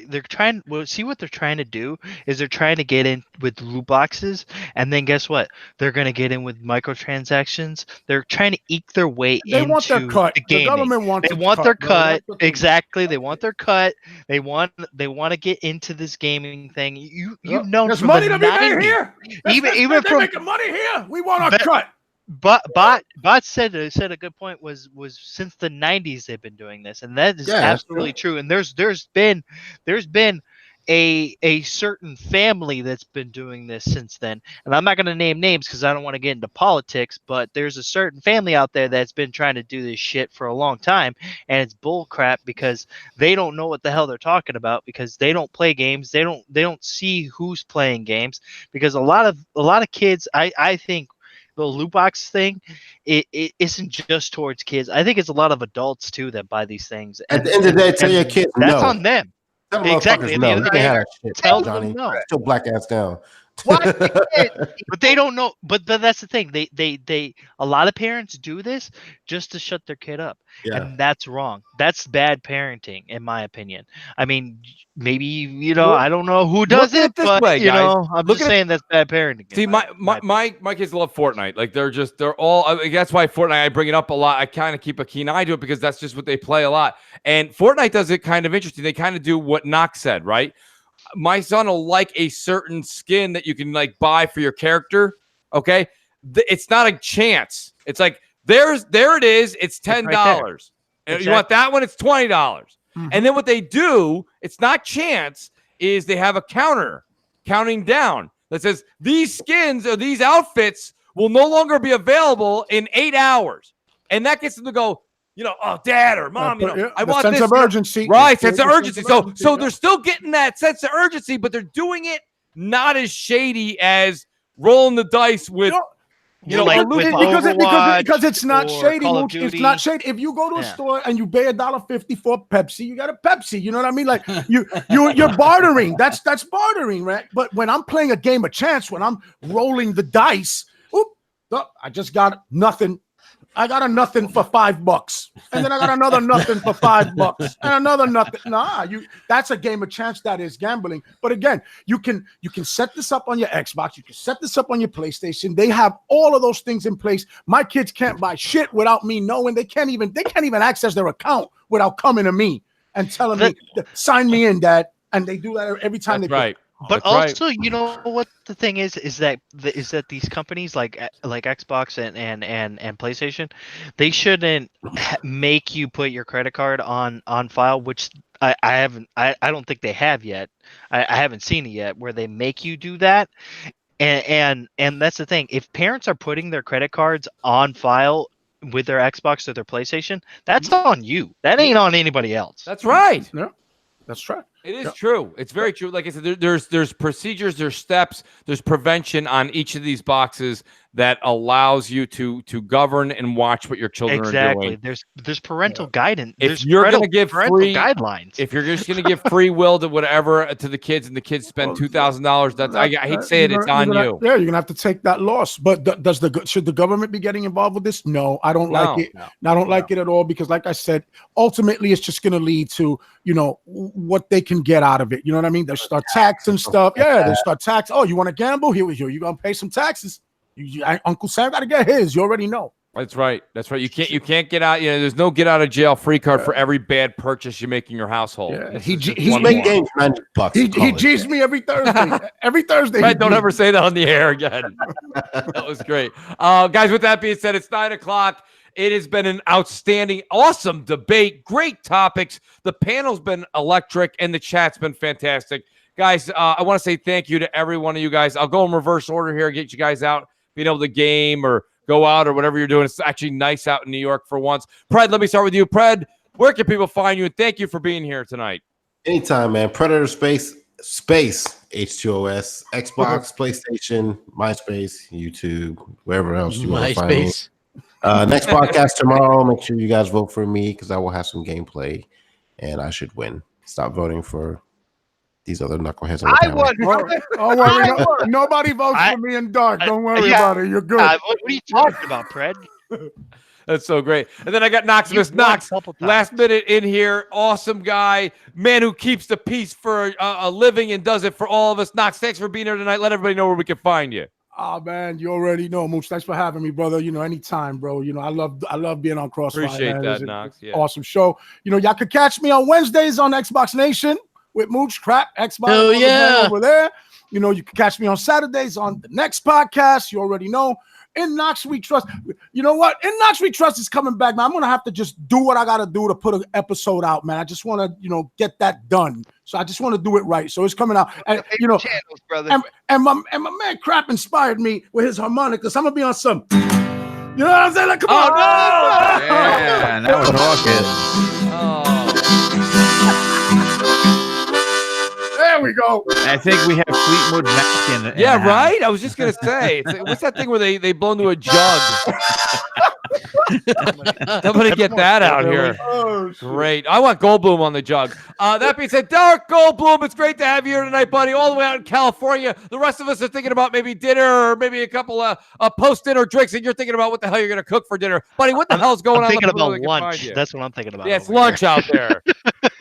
Speaker 5: See what they're trying to do is they're trying to get in with loot boxes, and then guess what? They're going to get in with microtransactions. They're trying to eke their way into the gaming.
Speaker 6: The government wants.
Speaker 5: They want their cut. Exactly. They want their cut. They want to get into this gaming thing. You know,
Speaker 6: there's money to be made here.
Speaker 5: Even from
Speaker 6: making money here, we want our cut.
Speaker 5: But Bot said a good point was since the 90s they've been doing this, and that is absolutely true. And there's been a certain family that's been doing this since then. And I'm not going to name names because I don't want to get into politics, but there's a certain family out there that's been trying to do this shit for a long time, and it's bull crap because they don't know what the hell they're talking about, because they don't play games. They don't see who's playing games, because a lot of kids, I think, loot box thing, it isn't just towards kids. I think it's a lot of adults too that buy these things.
Speaker 7: At the end of the day, tell your kids
Speaker 5: that's
Speaker 7: no.
Speaker 5: on them.
Speaker 7: Tell them
Speaker 5: Exactly.
Speaker 7: motherfuckers no. You can have that shit,
Speaker 5: Tell
Speaker 7: Johnny.
Speaker 5: them no.
Speaker 7: Sit your black ass down.
Speaker 5: But they don't know. But that's the thing. They a lot of parents do this just to shut their kid up, and that's wrong. That's bad parenting, in my opinion. I mean, maybe I don't know who does it, but
Speaker 1: way, guys.
Speaker 5: I'm just saying that's bad parenting.
Speaker 1: See, my kids love Fortnite. Like they're all. That's why Fortnite. I bring it up a lot. I kind of keep a keen eye to it because that's just what they play a lot. And Fortnite does it kind of interesting. They kind of do what Knox said, right? My son will like a certain skin that you can like buy for your character. Okay, it's not a chance. It's like there it is. It's $10. Right, and you want that one? It's $20. Mm-hmm. And then what they do, it's not chance, is they have a counter counting down that says these skins or these outfits will no longer be available in 8 hours, and that gets them to go. Oh, dad or mom, I want
Speaker 6: sense
Speaker 1: this.
Speaker 6: Of urgency.
Speaker 1: Right, sense of urgency. So they're still getting that sense of urgency, but they're doing it not as shady as rolling the dice with,
Speaker 6: because it's not shady. It's not shady. If you go to a store and you pay $1.50 for Pepsi, you got a Pepsi. You know what I mean? Like you're bartering. That's bartering, right? But when I'm playing a game of chance, when I'm rolling the dice, I just got nothing. I got a nothing for $5, and then I got another nothing for $5, and another nothing. That's a game of chance. That is gambling. But again, you can set this up on your Xbox. You can set this up on your PlayStation. They have all of those things in place. My kids can't buy shit without me knowing. They can't even access their account without coming to me and telling me, sign me in, Dad. And they do that every time.
Speaker 1: That's right.
Speaker 5: But also, you know what the thing is that these companies like Xbox and PlayStation, they shouldn't make you put your credit card on file, which I don't think they have yet. I haven't seen it yet where they make you do that. And that's the thing. If parents are putting their credit cards on file with their Xbox or their PlayStation, that's on you. That ain't on anybody else.
Speaker 1: That's right.
Speaker 6: No, that's right.
Speaker 1: It is true. It's very true. Like I said, there's procedures, there's steps, there's prevention on each of these boxes that allows you to govern and watch what your children are doing.
Speaker 5: There's parental guidance.
Speaker 1: If you're going to give free
Speaker 5: guidelines,
Speaker 1: if you're just going to give free will to whatever to the kids, and the kids spend $2,000, that's I hate to say it, it's on you.
Speaker 6: Yeah, you're gonna have to take that loss. But should the government be getting involved with this? No, I don't like it. No. I don't like it at all because, like I said, ultimately it's just going to lead to what they can get out of it. You know what I mean? They start taxing stuff. Yeah, they start tax. Oh, you want to gamble? Here we go. You're gonna pay some taxes. Uncle Sam got to get his. You already know.
Speaker 1: That's right. That's right. You can't get out. There's no get out of jail free card for every bad purchase you make in your household.
Speaker 6: Yeah.
Speaker 7: He's making games $90.
Speaker 6: He G's me every Thursday. Every Thursday.
Speaker 1: Right, don't ever say that on the air again. That was great, guys. With that being said, it's 9:00. It has been an outstanding, awesome debate. Great topics. The panel's been electric, and the chat's been fantastic, guys. I want to say thank you to every one of you guys. I'll go in reverse order here and get you guys out. Being able to game or go out or whatever you're doing. It's actually nice out in New York for once. Pred, let me start with you. Pred, where can people find you? And thank you for being here tonight.
Speaker 7: Anytime, man. Predator space H2OS, Xbox, PlayStation, MySpace, YouTube, wherever else you want to find me. Next podcast tomorrow. Make sure you guys vote for me because I will have some gameplay and I should win. Stop voting for these other knuckleheads.
Speaker 2: I won.
Speaker 6: Don't worry. Nobody votes for me in dark. Don't worry about it. You're good.
Speaker 5: What are you talking about, Pred?
Speaker 1: That's so great. And then I got Knoximus Knox, last minute in here. Awesome guy. Man who keeps the peace for a living and does it for all of us. Knox, thanks for being here tonight. Let everybody know where we can find you.
Speaker 6: Oh man, you already know, Mooch. Thanks for having me, brother. Anytime, bro. I love being on CrossFire.
Speaker 1: Appreciate that, Knox. Yeah.
Speaker 6: Awesome show. Y'all could catch me on Wednesdays on Xbox Nation with Mooch, Crap, Xbox.
Speaker 4: Oh, yeah.
Speaker 6: Over there. You can catch me on Saturdays on the next podcast. You already know. In Knox We Trust. You know what? In Knox We Trust is coming back, man. I'm going to have to just do what I got to do to put an episode out, man. I just want to, get that done. So I just want to do it right. So it's coming out. And,
Speaker 2: channels, brother.
Speaker 6: And my man Crap inspired me with his harmonicas. I'm going to be on some, you know what I'm saying? Like, come on.
Speaker 3: No! Yeah, now we're talking.
Speaker 6: There we we go.
Speaker 3: I think we have Fleetwood Mac in
Speaker 1: Yeah, right? I was just going to say, what's that thing where they blow into a jug? Somebody get that out here.
Speaker 6: Oh,
Speaker 1: great. I want Goldblum on the jug. That being said, Derek Goldblum, it's great to have you here tonight, buddy, all the way out in California. The rest of us are thinking about maybe dinner or maybe a couple of post-dinner drinks, and you're thinking about what the hell you're going to cook for dinner. Buddy, what the hell's going on?
Speaker 5: I'm thinking about lunch. That's what I'm thinking about.
Speaker 1: Yeah, it's lunch out there.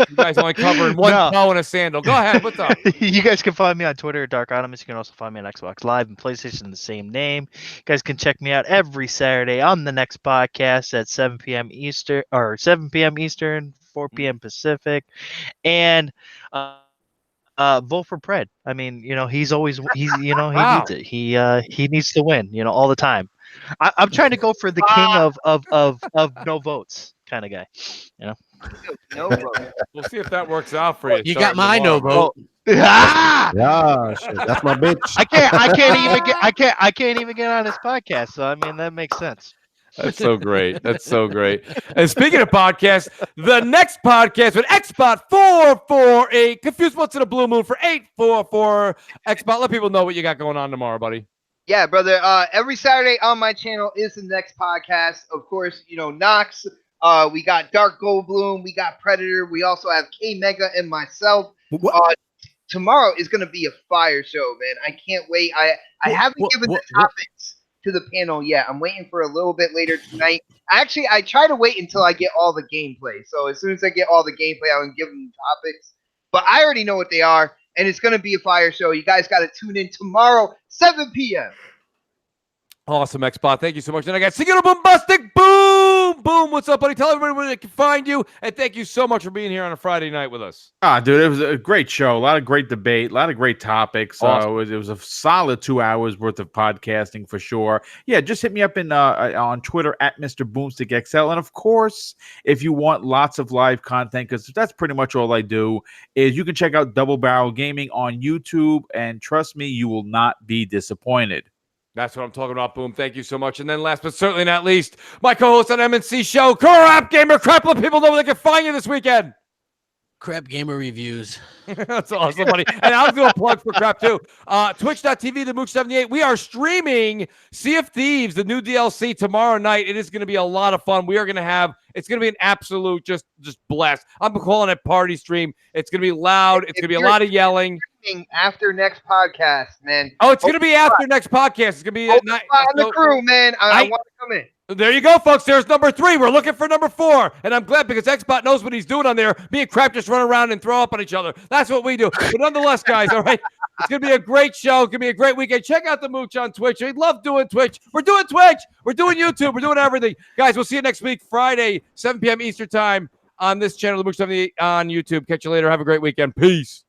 Speaker 1: You guys only covering one toe and a sandal. Go ahead. What's up?
Speaker 5: You guys can find me on Twitter at Dark Animus. You can also find me on Xbox Live and PlayStation in the same name. You guys can check me out every Saturday on the next podcast at 7 p.m. Eastern, 4 p.m. Pacific. And vote for Pred. I mean, he's he needs it. He needs to win, all the time. I'm trying to go for the king of no votes kind of guy,
Speaker 2: No vote.
Speaker 1: We'll see if that works out for you.
Speaker 4: You got my no vote.
Speaker 7: Yeah, shit, that's my bitch.
Speaker 5: I can't even get on this podcast. So I mean, that makes sense.
Speaker 1: That's so great. That's so great. And speaking of podcasts, the next podcast with Xbot 448, Confused Once in a Blue Moon for 844 Xbot. Let people know what you got going on tomorrow, buddy.
Speaker 2: Yeah, brother. Every Saturday on my channel is the next podcast. Of course, Knox. We got Dark Goldblum. We got Predator. We also have K Mega and myself. Tomorrow is going to be a fire show, man. I can't wait. I haven't given the topics to the panel yet. I'm waiting for a little bit later tonight. Actually, I try to wait until I get all the gameplay. So as soon as I get all the gameplay, I'll give them topics. But I already know what they are, and it's going to be a fire show. You guys got to tune in tomorrow, 7 p.m.
Speaker 1: Awesome, Xbot. Thank you so much. And I got Singular Bombastic Boom! Boom! What's up, buddy? Tell everybody where they can find you. And thank you so much for being here on a Friday night with us.
Speaker 3: Dude, it was a great show. A lot of great debate. A lot of great topics.
Speaker 1: Awesome.
Speaker 3: It was a solid 2 hours worth of podcasting for sure. Yeah, just hit me up on Twitter at Mr. Boomstick XL. And of course, if you want lots of live content, because that's pretty much all I do, is you can check out Double Barrel Gaming on YouTube. And trust me, you will not be disappointed.
Speaker 1: That's what I'm talking about, Boom. Thank you so much. And then last but certainly not least, my co-host on MNC Show, Crap Gamer Crap. Let people know where they can find you this weekend.
Speaker 4: Crap Gamer Reviews.
Speaker 1: That's awesome, buddy. And I'll do a plug for Crap, too. Twitch.tv, the Mooch78. We are streaming Sea of Thieves, the new DLC, tomorrow night. It is going to be a lot of fun. We are going to have, it's going to be an absolute just blast. I'm calling it party stream. It's going to be loud. It's going to be a lot of yelling.
Speaker 2: After next podcast, man.
Speaker 1: Oh, it's going to be after next podcast. It's going to be
Speaker 2: on the crew, man. I want to come in.
Speaker 1: There you go, folks. There's number 3. We're looking for number 4. And I'm glad because Xbot knows what he's doing on there. Me and Crap just run around and throw up on each other. That's what we do. But nonetheless, guys, all right, it's going to be a great show. It's going to be a great weekend. Check out the Mooch on Twitch. We love doing Twitch. We're doing Twitch. We're doing YouTube. We're doing everything. Guys, we'll see you next week, Friday, 7 p.m. Eastern time on this channel, the Mooch 78 on YouTube. Catch you later. Have a great weekend. Peace.